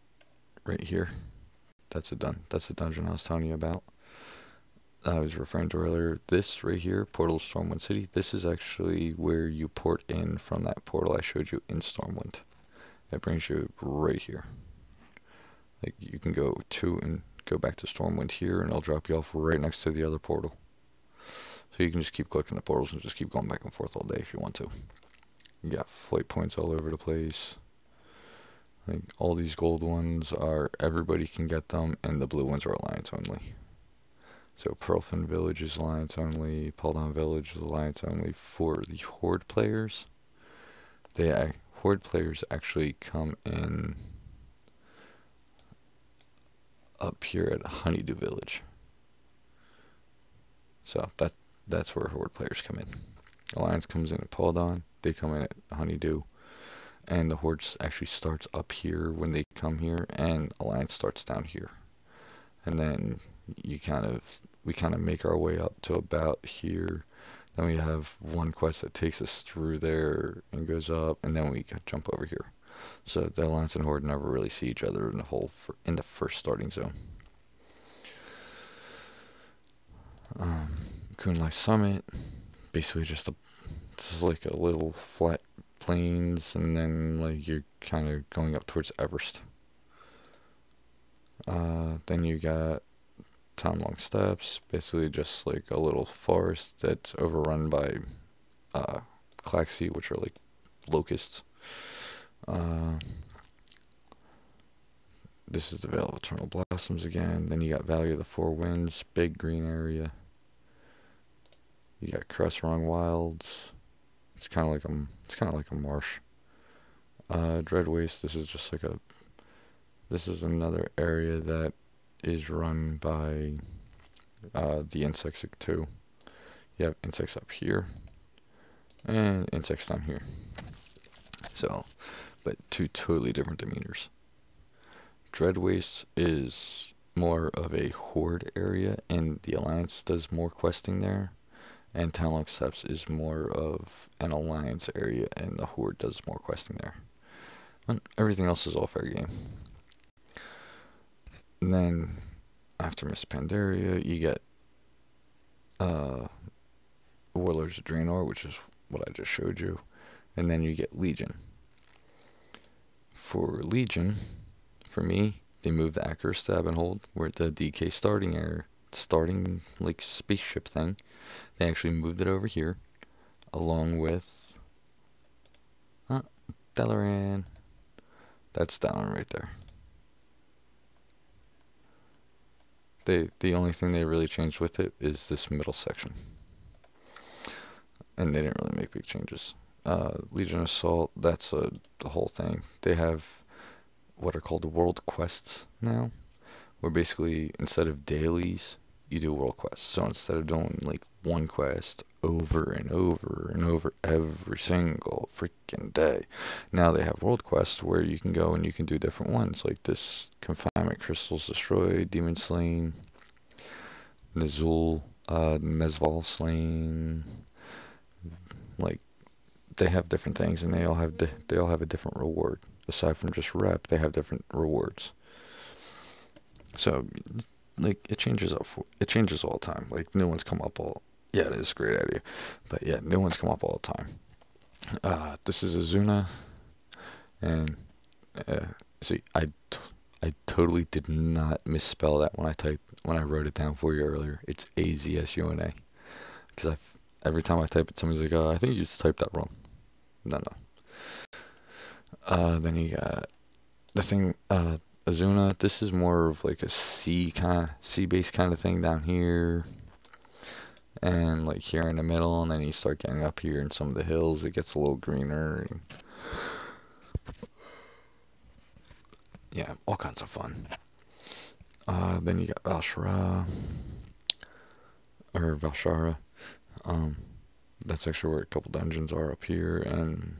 right here. That's the dungeon I was telling you about. I was referring to earlier. This right here, Portal of Stormwind City. This is actually where you port in from that portal I showed you in Stormwind. That brings you right here. Like you can go back to Stormwind here, and it'll drop you off right next to the other portal. So you can just keep clicking the portals and just keep going back and forth all day if you want to. You got flight points all over the place. Like all these gold ones are everybody can get them, and the blue ones are Alliance only. So Pearlfin Village is Alliance only. Paldon Village is Alliance only for the Horde players. Horde players actually come in up here at Honeydew Village. So that's where Horde players come in. Alliance comes in at Paldon. They come in at Honeydew. And the Horde actually starts up here when they come here, and Alliance starts down here. And then we kind of make our way up to about here. Then we have one quest that takes us through there and goes up, and then we jump over here. So the Alliance and Horde never really see each other in the first starting zone. Kunlai Summit, basically it's like a little flat plains, and then like you're kind of going up towards Everest. Then you got Townlong Steppes, basically just like a little forest that's overrun by Claxi, which are like locusts. This is the Vale of Eternal Blossoms again. Then you got Valley of the Four Winds, big green area. You got Cresswrong Wilds. It's kind of like a marsh. Dread Waste. This is another area that is run by the insects too. You have insects up here and insects down here. So, but two totally different demeanors. Dread Waste is more of a Horde area, and the Alliance does more questing there. And Townlong Steppes is more of an Alliance area, and the Horde does more questing there. And everything else is all fair game. And then, after Miss Pandaria, you get Warlords of Draenor, which is what I just showed you. And then you get Legion. For Legion, for me, they moved the Acro Stab and Hold, where the DK starting like spaceship thing. They actually moved it over here, along with Dalaran. That's Dalaran right there. The only thing they really changed with it is this middle section, and they didn't really make big changes. Legion Assault, that's the whole thing. They have what are called world quests now, where basically instead of dailies, you do world quests. So instead of doing like one quest over and over and over every single freaking day, now they have world quests where you can go and you can do different ones, like this Confinement Crystals Destroyed, Demon Slain, Nizul, Nezval Slain. Like, they have different things, and they all have a different reward. Aside from just rep, they have different rewards. So, like, it changes all the time. Like, new ones come up yeah, it is a great idea, but yeah, new ones come up all the time. This is Azuna, and see, I totally did not misspell that when I wrote it down for you earlier. It's Azsuna. Because every time I type it, somebody's like, I think you just typed that wrong. No, no. Then you got the thing, Azuna. This is more of like a sea-based kind of thing down here. And like here in the middle, and then you start getting up here in some of the hills, it gets a little greener. And yeah, all kinds of fun. Then you got Valshara. That's actually where a couple dungeons are up here, and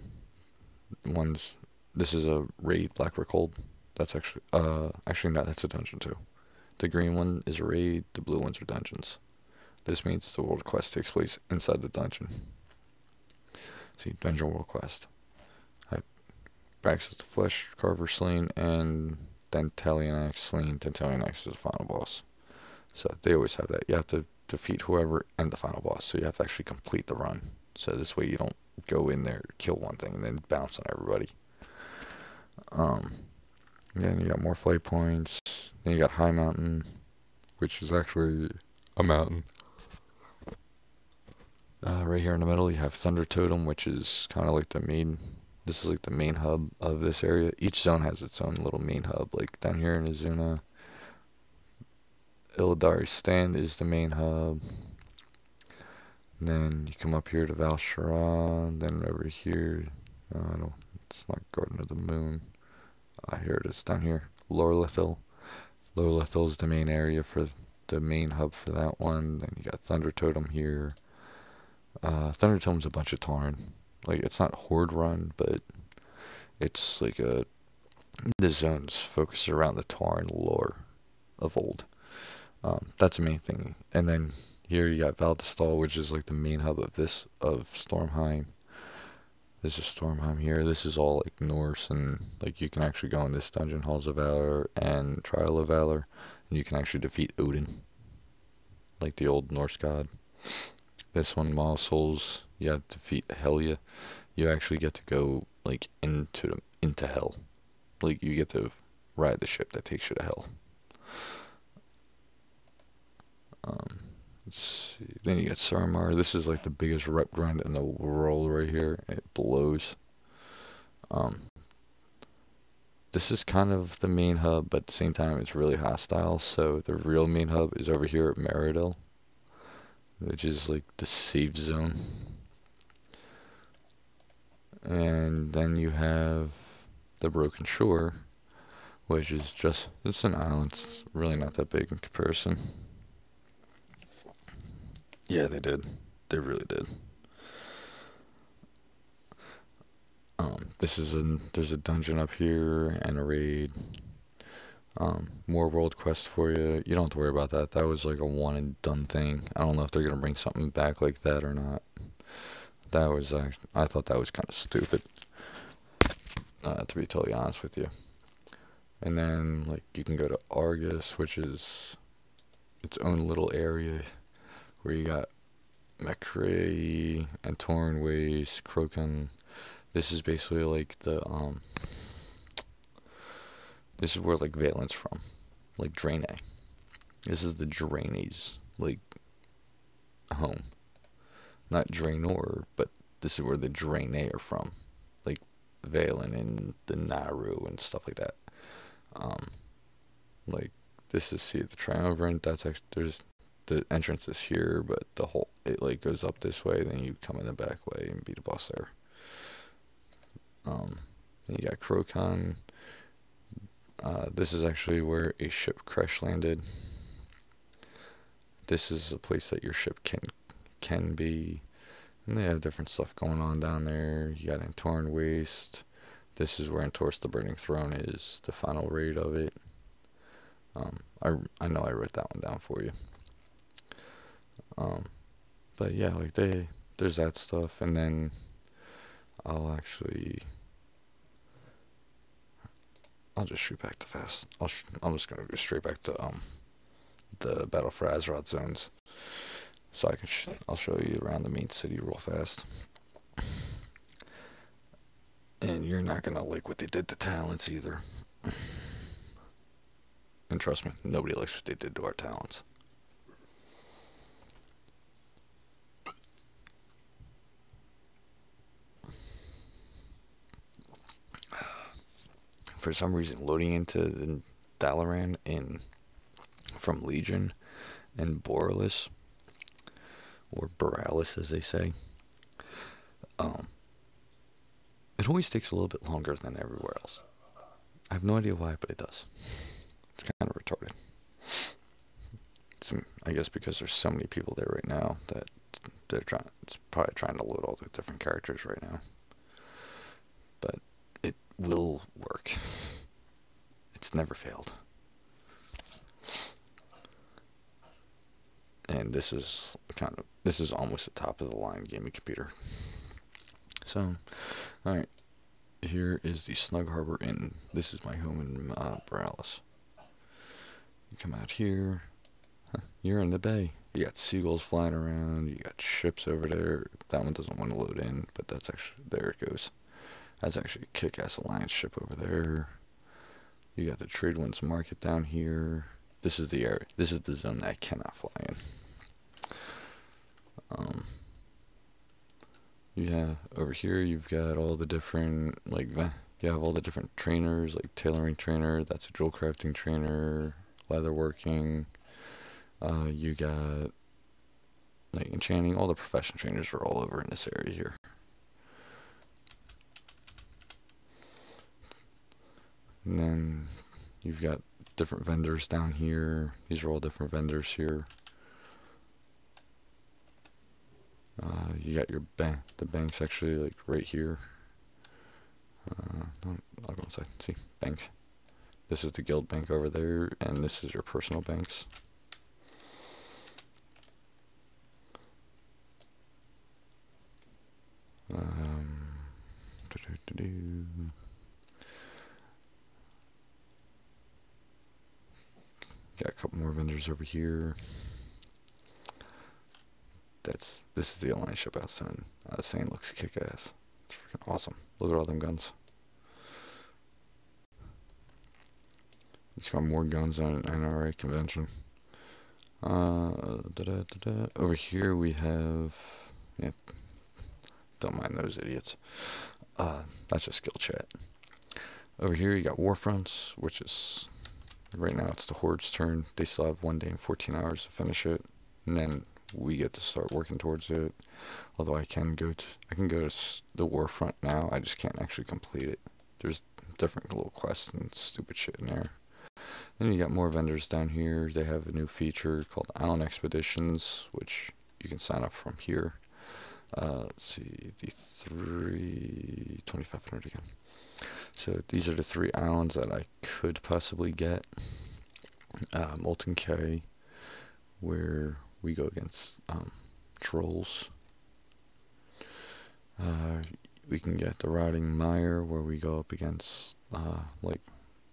this is a raid, Black Hold. That's actually not, that's a dungeon too. The green one is a raid, the blue ones are dungeons. This means the world quest takes place inside the dungeon. See, dungeon world quest. Brax is the flesh carver slain, and then Talionax slain. Then Talionax is the final boss. So they always have that. You have to defeat whoever and the final boss. So you have to actually complete the run. So this way you don't go in there, kill one thing, and then bounce on everybody. Then you got more flight points. Then you got High Mountain, which is actually a mountain. Right here in the middle, you have Thunder Totem, which is kind of like the main. This is like the main hub of this area. Each zone has its own little main hub. Like down here in Azuna, Illidari's Stand is the main hub. And then you come up here to Valshara. Then over here, it's not Garden of the Moon. Here it is down here. Lorelithil. Lorelithil is the main area for the main hub for that one. Then you got Thunder Totem here. Thunder Totem's a bunch of Tauren. Like, it's not Horde Run, but it's like the zones focused around the Tauren lore of old. That's the main thing. And then here you got Valdestal, which is like the main hub of Stormheim. This is Stormheim here. This is all like Norse, and like you can actually go in this dungeon, Halls of Valor and Trial of Valor, and you can actually defeat Odin, like the old Norse god. This one, Maw Souls, you have to defeat Helya. You actually get to go like into hell. Like you get to ride the ship that takes you to hell. Let's see. Then you got Sarmar. This is like the biggest rep grind in the world right here. It blows. This is kind of the main hub, but at the same time it's really hostile. So the real main hub is over here at Meridel, which is like the safe zone. And then you have the Broken Shore, which is it's an island. It's really not that big in comparison. Yeah, they did. They really did. There's a dungeon up here and a raid. More world quest for you. You don't have to worry about that. That was like a one and done thing. I don't know if they're gonna bring something back like that or not. I thought that was kind of stupid, to be totally honest with you. And then like you can go to Argus, which is its own little area where you got McRae and Torn Waste, Krokan. This is basically like this is where like Valen's from, like Draenei. This is the Draenei's like home, not Draenor, but this is where the Draenei are from, like Valen and the Naru and stuff like that. Like this is Sea of the Triumvirate. That's actually the entrance is here, but it like goes up this way. Then you come in the back way and beat a boss there. Then you got Krokan. This is actually where a ship crash landed. This is a place that your ship can be, and they have different stuff going on down there. You got Torn Waste. This is where Entorse the Burning Throne is, the final raid of it. I know I wrote that one down for you. But yeah, like there's that stuff, and then I'll just shoot back to fast. I'm just gonna go straight back to the Battle for Azeroth zones, so I'll show you around the main city real fast. And you're not gonna like what they did to Talents either. And trust me, nobody likes what they did to our talents. For some reason, loading into the Dalaran from Legion and Borealis, or Borealis as they say, um, it always takes a little bit longer than everywhere else. I have no idea why, but it does. It's kind of retarded. I guess because there's so many people there right now that it's probably trying to load all the different characters right now. But it will work. It's never failed. And this is almost the top of the line gaming computer. So, alright. Here is the Snug Harbor Inn. This is my home in Borealis. You come out here. You're in the bay. You got seagulls flying around. You got ships over there. That one doesn't want to load in, but that's actually, there it goes. That's actually a kick-ass Alliance ship over there. You got the Trade Winds Market down here. This is the area. This is the zone that I cannot fly in. Yeah, over here you've got all the different, like, you have all the different trainers, like tailoring trainer, that's a jewel crafting trainer, leatherworking. You got, like, enchanting. All the profession trainers are all over in this area here. And then you've got different vendors down here. These are all different vendors here. You got your the bank's actually like right here. No, I'll go inside. See, bank. This is the guild bank over there, and this is your personal banks. Got a couple more vendors over here. This is the Alliance ship outside. I was saying, looks kick-ass. It's freaking awesome. Look at all them guns. It's got more guns on an NRA convention. Over here we have, yeah, don't mind those idiots. That's just skill chat. Over here you got Warfronts, which is, right now it's the Horde's turn. They still have 1 day and 14 hours to finish it, and then we get to start working towards it. Although I can go to the Warfront now, I just can't actually complete it. There's different little quests and stupid shit in there. Then you got more vendors down here. They have a new feature called Island Expeditions, which you can sign up from here. Let's see, the 2500 again. So these are the 3 islands that I could possibly get. Molten K, where we go against trolls. We can get the Rotting Mire, where we go up against like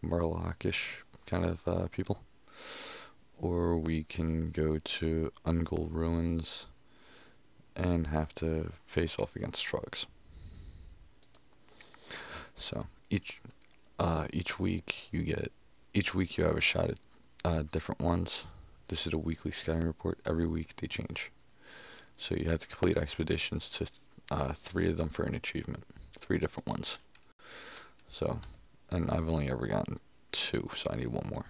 Murloc-ish kind of people. Or we can go to Ungol Ruins and have to face off against Strugs. So each week you have a shot at different ones. This is a weekly scouting report. Every week they change. So you have to complete expeditions to 3 of them for an achievement. 3 different ones. So, and I've only ever gotten 2, so I need 1 more.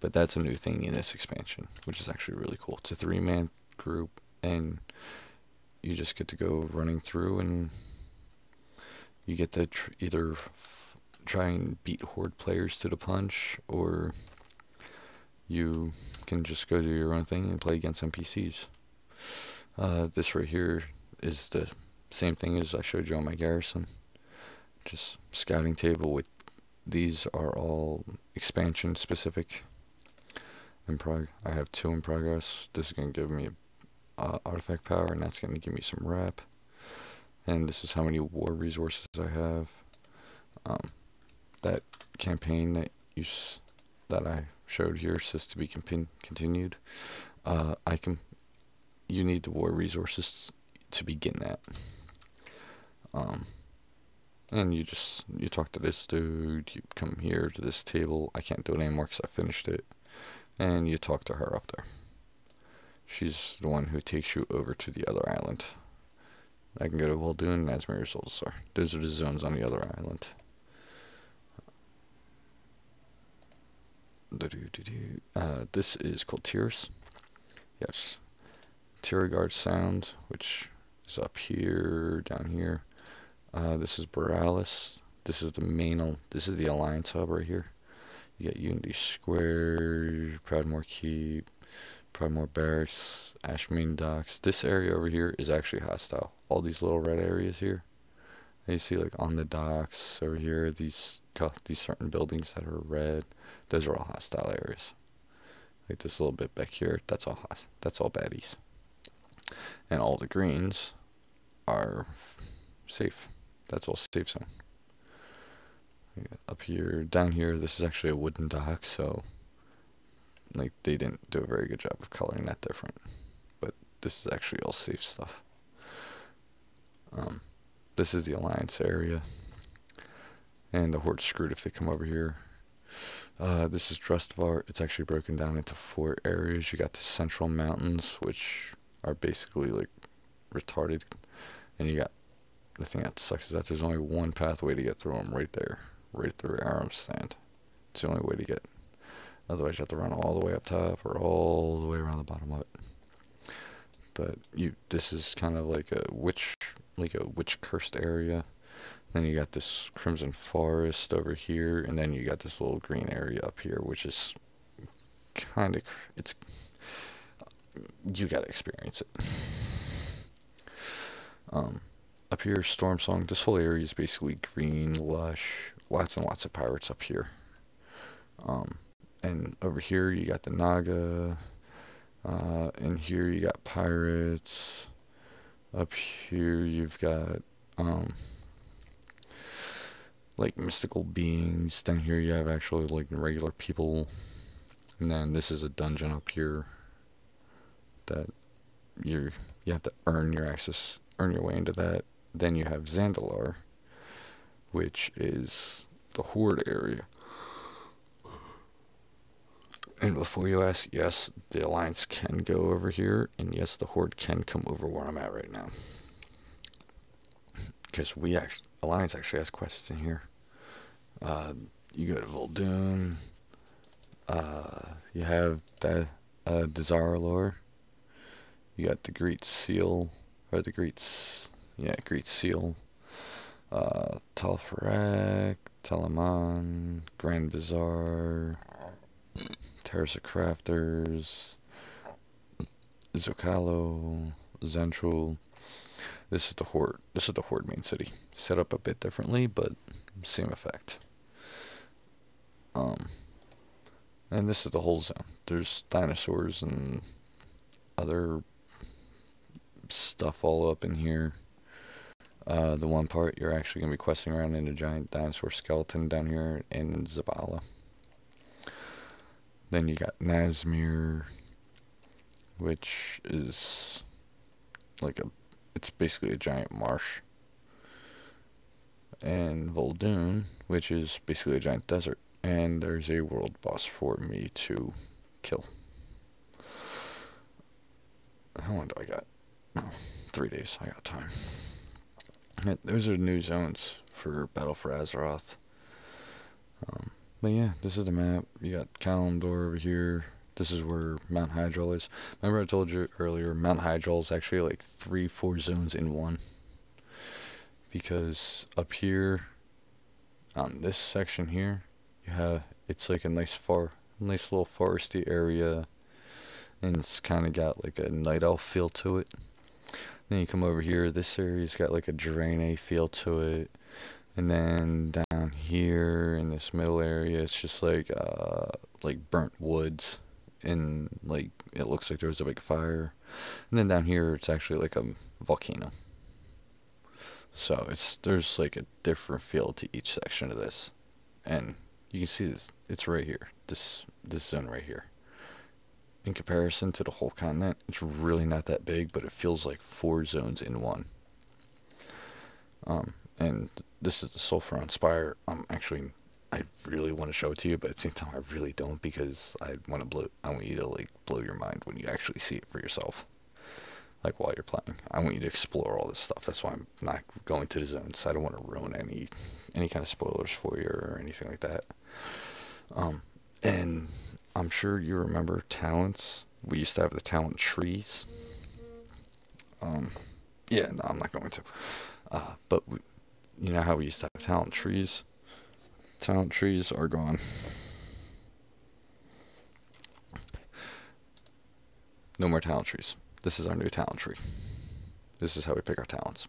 But that's a new thing in this expansion, which is actually really cool. It's a 3-man group, and you just get to go running through, and you get to either try and beat Horde players to the punch, or you can just go do your own thing and play against NPCs. This right here is the same thing as I showed you on my garrison. Just scouting table with, these are all expansion specific. I have 2 in progress. This is going to give me artifact power, and that's going to give me some rep. And this is how many war resources I have. That campaign that I showed here says to be continued. You need the war resources to begin that. And you talk to this dude, you come here to this table. I can't do it anymore because I finished it. And you talk to her up there. She's the one who takes you over to the other island. I can go to Vol'dun and Asmir's Oldasar. Those are the zones on the other island. This is called Tears. Yes. Tiergard Sound, which is up here, down here. This is Borealis. This is this is the Alliance hub right here. You got Unity Square, Proudmoore Keep, Proudmoore Barracks, Ashmean Docks. This area over here is actually hostile. All these little red areas here. And you see like on the docks over here, these certain buildings that are red. Those are all hostile areas. Like this little bit back here, that's all baddies. And all the greens are safe. That's all safe zone. Up here, down here, this is actually a wooden dock, so like they didn't do a very good job of coloring that different. But this is actually all safe stuff. This is the Alliance area, and the Horde's screwed if they come over here. This is Drustvar. It's actually broken down into 4 areas. You got the Central Mountains, which are basically like retarded, and you got the thing that sucks is that there's only one pathway to get through them right there, right through Aram Stand. It's the only way to get. Otherwise, you have to run all the way up top or all the way around the bottom of it. But this is kind of like a witch cursed area. Then you got this Crimson Forest over here, and then you got this little green area up here, which is kind of you gotta experience it. Up here, Storm Song. This whole area is basically green, lush, lots and lots of pirates up here. And over here you got the Naga. And here you got pirates. Up here you've got like mystical beings. Down here you have actually like regular people. And then this is a dungeon up here that you have to earn your way into that. Then you have Zandalar, which is the Horde area. And before you ask, yes, the Alliance can go over here, and yes, the Horde can come over where I'm at right now. Because Alliance actually has quests in here. You go to Vol'dun. You have the Dazar'alor. You got the Great Seal, or the Great Seal. Talfarak, Talaman, Grand Bazaar, Terrace of Crafters, Zocalo, Zentrul. This is the Horde. This is the Horde main city. Set up a bit differently, but same effect. And this is the whole zone. There's dinosaurs and other stuff all up in here. The one part you're actually going to be questing around in a giant dinosaur skeleton down here in Zabala. Then you got Nazmir, which is like it's basically a giant marsh. And Vol'dun, which is basically a giant desert. And there's a world boss for me to kill. How long do I got? Oh, 3 days. I got time. And those are new zones for Battle for Azeroth. But yeah, this is the map. You got Kalimdor over here. This is where Mount Hydrol is. Remember I told you earlier, Mount Hydrol is actually like 3-4 zones in one. Because up here, on this section here, it's like a nice little foresty area, and it's kind of got like a night elf feel to it. Then you come over here, this area's got like a Draenei feel to it, and then down here in this middle area, it's just like burnt woods, and like it looks like there was a big fire. And then down here, it's actually like a volcano. So there's like a different feel to each section of this, and you can see this. It's right here. This zone right here. In comparison to the whole continent, it's really not that big, but it feels like 4 zones in one. and this is the Sulfur Inspire. Actually, I really want to show it to you, but at the same time, I really don't, because I want you to like blow your mind when you actually see it for yourself. Like while you're playing, I want you to explore all this stuff. That's why I'm not going to the zones. I don't want to ruin any kind of spoilers for you or anything like that. And I'm sure you remember talents. We used to have the talent trees. Yeah, no, I'm not going to. But you know how we used to have talent trees? Talent trees are gone. No more talent trees. This is our new talent tree. This is how we pick our talents.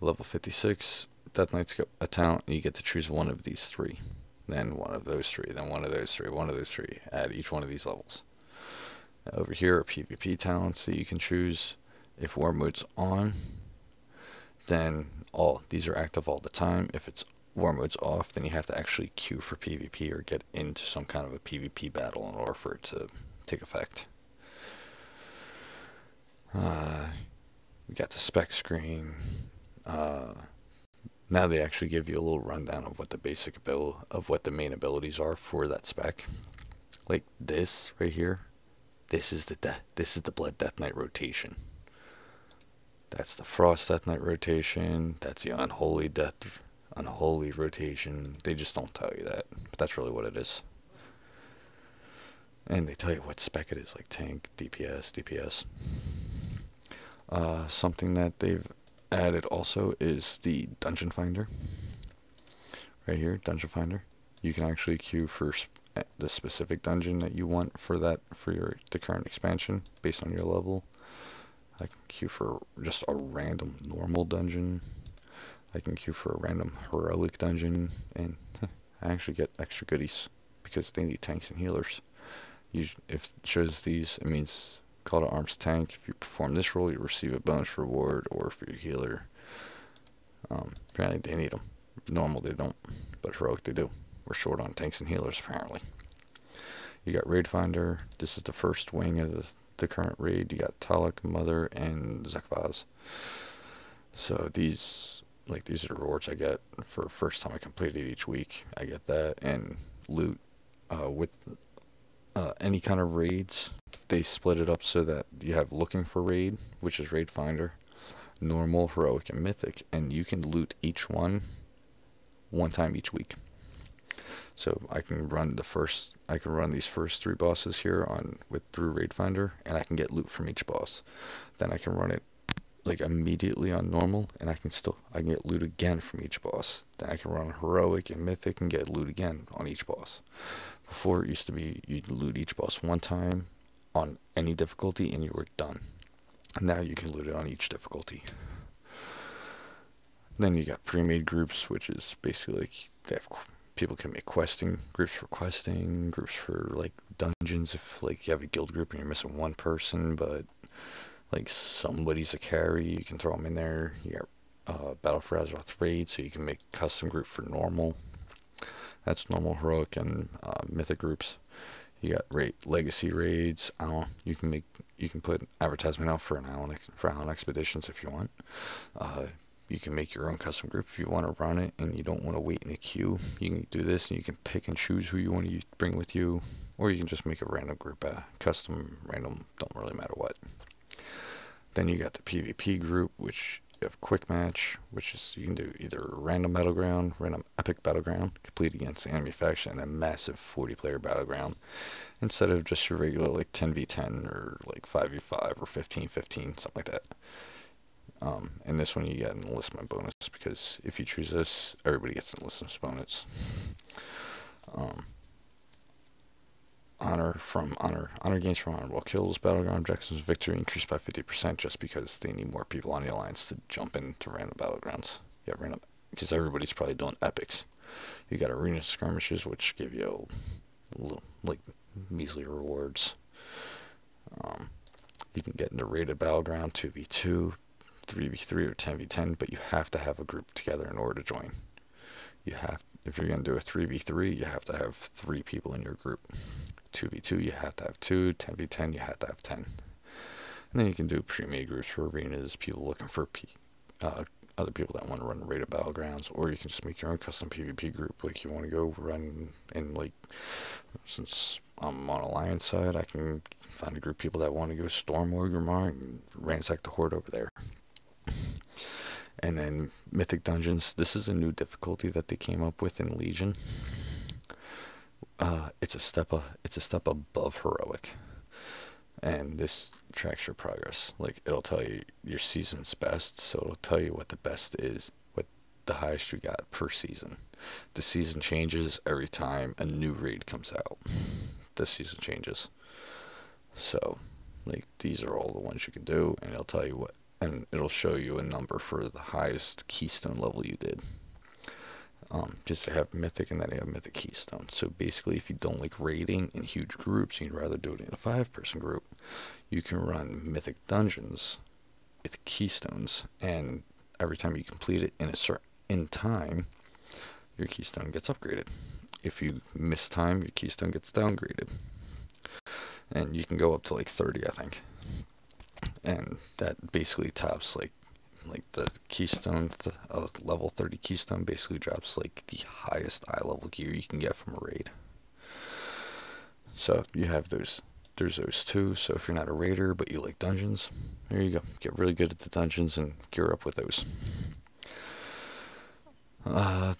Level 56, Death Knights get a talent, and you get to choose one of these three. Then one of those three, then one of those three, one of those three, at each one of these levels. Now over here are PvP talents that you can choose. If war mode's on, then these are active all the time. If it's war mode's off, then you have to actually queue for PvP or get into some kind of a PvP battle in order for it to take effect. We got the spec screen. Now they actually give you a little rundown of what the main abilities are for that spec. Like this right here, this is the Blood Death Knight rotation. That's the Frost Death Knight rotation. That's the Unholy rotation. They just don't tell you that, but that's really what it is. And they tell you what spec it is, like tank, DPS. Something that they've added also is the Dungeon Finder. Right here, Dungeon Finder. You can actually queue for the specific dungeon that you want for the current expansion based on your level. I can queue for just a random normal dungeon. I can queue for a random heroic dungeon, and I actually get extra goodies because they need tanks and healers. If it shows these, it means Call to Arms tank. If you perform this role, you receive a bonus reward, or if you're a healer. Apparently they need them. Normal they don't, but heroic they do. We're short on tanks and healers apparently. You got Raid Finder. This is the first wing of the current raid. You got Talak, Mother, and Zekvaz. So these are the rewards I get for first time I completed each week. I get that, and loot with any kind of raids. They split it up so that you have looking for raid, which is Raid Finder, normal, heroic, and mythic, and you can loot each one time each week. So I can run these first three bosses here through Raid Finder, and I can get loot from each boss. Then I can run it like immediately on normal, and I can get loot again from each boss. Then I can run heroic and mythic and get loot again on each boss. Before it used to be you'd loot each boss one time on any difficulty and you were done. Now you can loot it on each difficulty. Then you got pre-made groups, which is basically like people can make groups for questing, groups for like dungeons. If like you have a guild group and you're missing one person, but like somebody's a carry, you can throw them in there. You got Battle for Azeroth raid, so you can make custom group for normal. That's normal, heroic, and mythic groups. You got legacy raids. You can put advertisement out for Island expeditions if you want. You can make your own custom group if you want to run it and you don't want to wait in a queue. You can do this and you can pick and choose who you want to bring with you, or you can just make a random group, custom, random, don't really matter what. Then you got the PvP group, which you have quick match, which is you can do either random battleground, random epic battleground, complete against the enemy faction, and a massive 40-player battleground, instead of just your regular like 10v10 or like 5v5 or 15v15, something like that. And this one you get an enlistment bonus, because if you choose this, everybody gets an enlistment bonus. Honor gains from honorable kills, battleground objectives, victory increased by 50%, just because they need more people on the alliance to jump into random battlegrounds. Yeah, random, because everybody's probably doing epics. You got arena skirmishes, which give you a little, like, measly rewards. You can get into rated battleground, 2v2, 3v3, or 10v10, but you have to have a group together in order to join. If you're going to do a 3v3, you have to have 3 people in your group. 2v2, you have to have 2. 10v10, you have to have 10. And then you can do pre-made groups for arenas, people looking for other people that want to run rated battlegrounds, or you can just make your own custom PvP group. Like you want to go run, and like since I'm on Alliance side, I can find a group of people that want to go storm Orgrimmar and ransack the Horde over there. And then Mythic Dungeons. This is a new difficulty that they came up with in Legion. It's a step above heroic, and this tracks your progress. Like it'll tell you your season's best, so it'll tell you what the best is, what the highest you got per season. The season changes every time a new raid comes out. The season changes, so like these are all the ones you can do, and it'll tell you what, and it'll show you a number for the highest keystone level you did. Just to have Mythic, and then you have Mythic Keystone. So basically, if you don't like raiding in huge groups, you'd rather do it in a 5-person group, you can run Mythic Dungeons with Keystones, and every time you complete it in a certain time, your Keystone gets upgraded. If you miss time, your Keystone gets downgraded. And you can go up to like 30, I think. And that basically tops like the keystone, level 30 keystone basically drops like the highest eye level gear you can get from a raid. So you have there's those two. So if you're not a raider but you like dungeons, there you go. Get really good at the dungeons and gear up with those.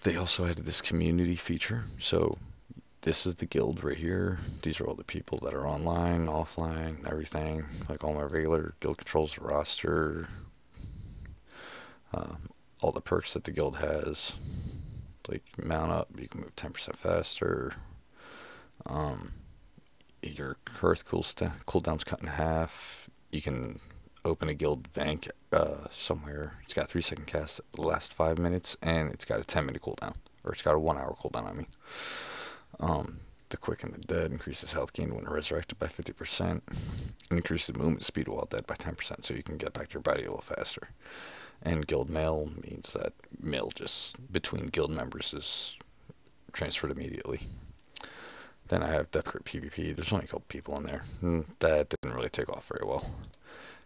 They also added this community feature. So this is the guild right here. These are all the people that are online, offline, everything. Like all my regular guild controls, roster. All the perks that the guild has, like mount up, you can move 10% faster. Your Hearth cooldown's cut in half. You can open a guild bank somewhere. It's got 3-second cast that last 5 minutes, and it's got a 10-minute cooldown, or it's got a 1-hour cooldown. I mean, the quick and the dead increases health gain when resurrected by 50%, and increases movement speed while dead by 10%, so you can get back to your body a little faster. And guild mail means that mail just between guild members is transferred immediately. Then I have Death Grip PvP. There's only a couple people in there. That didn't really take off very well.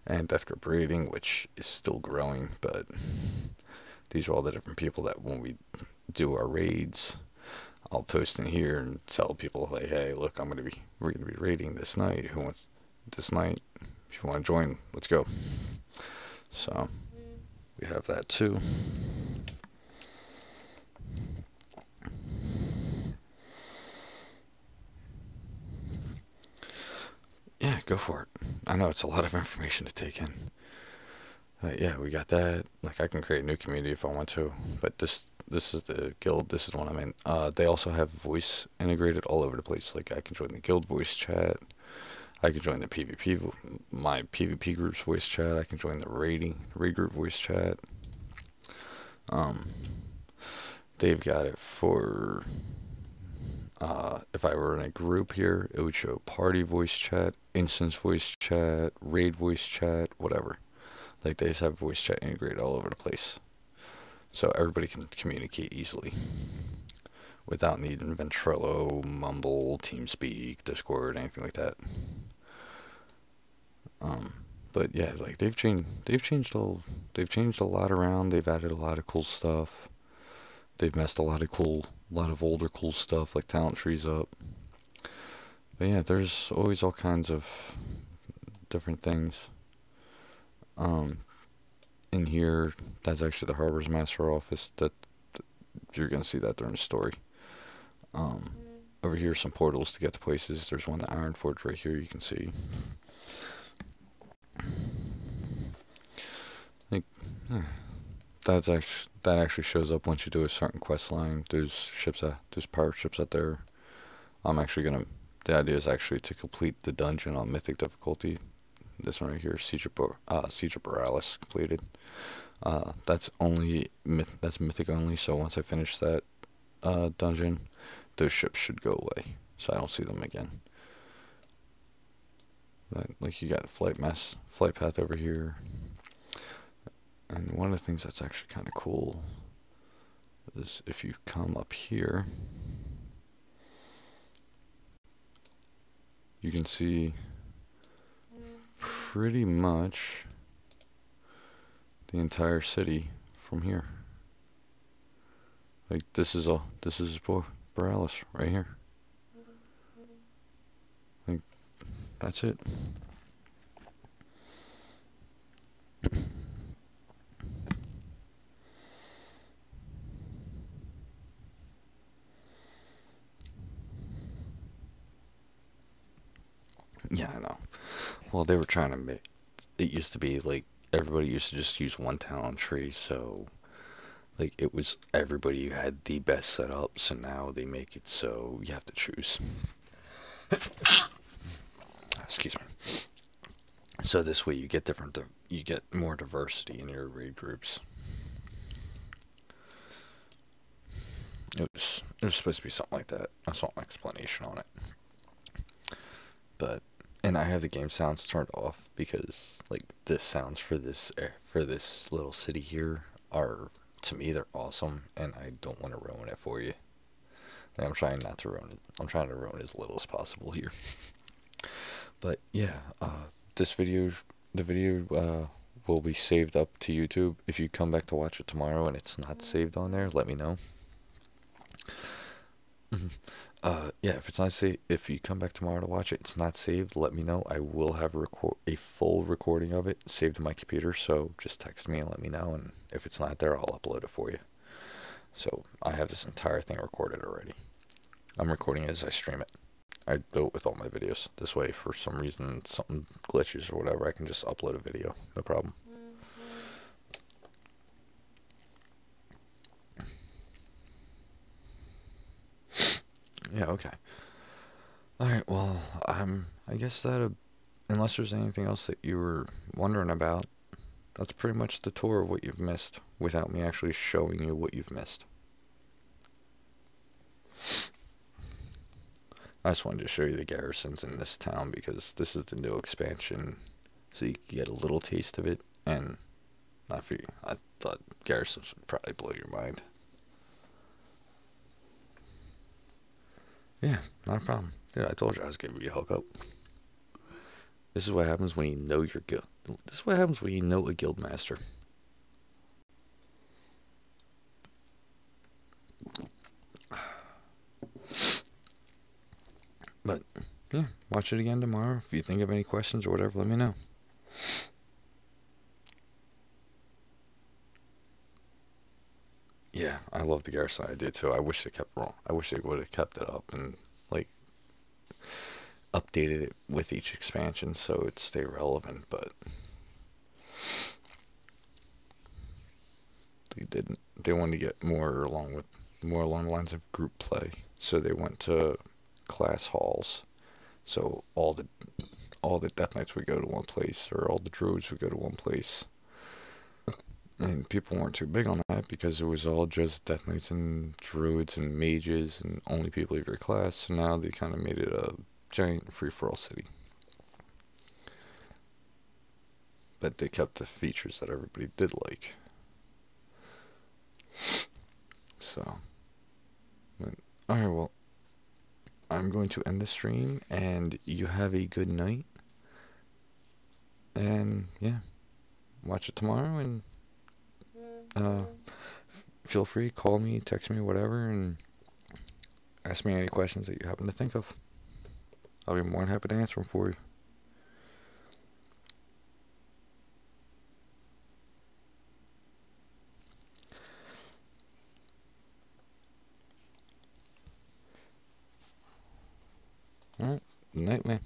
And Death Grip raiding, which is still growing, but these are all the different people that when we do our raids, I'll post in here and tell people like, hey, look, we're gonna be raiding this night. Who wants this night? If you want to join, let's go. So we have that too. Yeah, go for it. I know it's a lot of information to take in. Yeah, we got that. Like I can create a new community if I want to, but this is the guild. This is the one I'm in. They also have voice integrated all over the place. Like I can join the guild voice chat. I can join the PvP, my PvP group's voice chat. I can join the raid group voice chat. They've got it for, if I were in a group here, it would show party voice chat, instance voice chat, raid voice chat, whatever. Like they just have voice chat integrated all over the place. So everybody can communicate easily without needing Ventrilo, Mumble, TeamSpeak, Discord, anything like that. But yeah, like they've changed a lot around. They've added a lot of cool stuff. They've messed a lot of older cool stuff like talent trees up. But yeah, there's always all kinds of different things. In here, that's actually the Harbor's Master office. That you're gonna see that during the story. Over here, some portals to get to places. There's one at Ironforge right here. You can see. Like, that actually shows up once you do a certain quest line. There's pirate ships out there. The idea is actually to complete the dungeon on Mythic difficulty. This one right here, Siege of Borealis completed. That's Mythic only. So once I finish that dungeon, those ships should go away, so I don't see them again. But, like you got flight path over here. And one of the things that's actually kind of cool is if you come up here, you can see pretty much the entire city from here. Like, this is Borealis right here. Like, that's it. Yeah, I know. Well, they were trying to make it used to be like everybody used to just use one talent tree, so like it was everybody who had the best setup. So now they make it so you have to choose. Excuse me. So this way you get you get more diversity in your raid groups. It was supposed to be something like that. I saw an explanation on it. But and I have the game sounds turned off because like the sounds for this little city here are, to me, they're awesome, and I don't want to ruin it for you. Like, I'm trying not to ruin it. I'm trying to ruin as little as possible here. But yeah, the video will be saved up to YouTube. If you come back to watch it tomorrow and it's not saved on there, let me know. Yeah, if it's not saved, if you come back tomorrow to watch it, it's not saved, let me know. I will have a full recording of it saved to my computer, so just text me and let me know, and if it's not there, I'll upload it for you. So I have this entire thing recorded already. I'm recording it as I stream it. I do it with all my videos. This way, for some reason, something glitches or whatever, I can just upload a video. No problem. Yeah, okay. Alright, well, I guess that, unless there's anything else that you were wondering about, that's pretty much the tour of what you've missed, without me actually showing you what you've missed. I just wanted to show you the garrisons in this town, because this is the new expansion, so you can get a little taste of it, and not for you. I thought garrisons would probably blow your mind. Yeah, not a problem. Yeah, I told you I was giving you a hookup. This is what happens when you know your guild. This is what happens when you know a guild master. But yeah, watch it again tomorrow. If you think of any questions or whatever, let me know. Yeah, I love the garrison idea too. I wish they kept wrong. I wish they would have kept it up and like updated it with each expansion so it stay relevant, but they didn't. They wanted to get more along the lines of group play, so they went to class halls. So all the Death Knights would go to one place, or all the Druids would go to one place. And people weren't too big on that because it was all just Death Knights and Druids and Mages and only people of your class. So now they kind of made it a giant free-for-all city. But they kept the features that everybody did like. So, alright, well, I'm going to end the stream, and you have a good night. And yeah, watch it tomorrow, and feel free, call me, text me, whatever, and ask me any questions that you happen to think of. I'll be more than happy to answer them for you. Alright, night, man.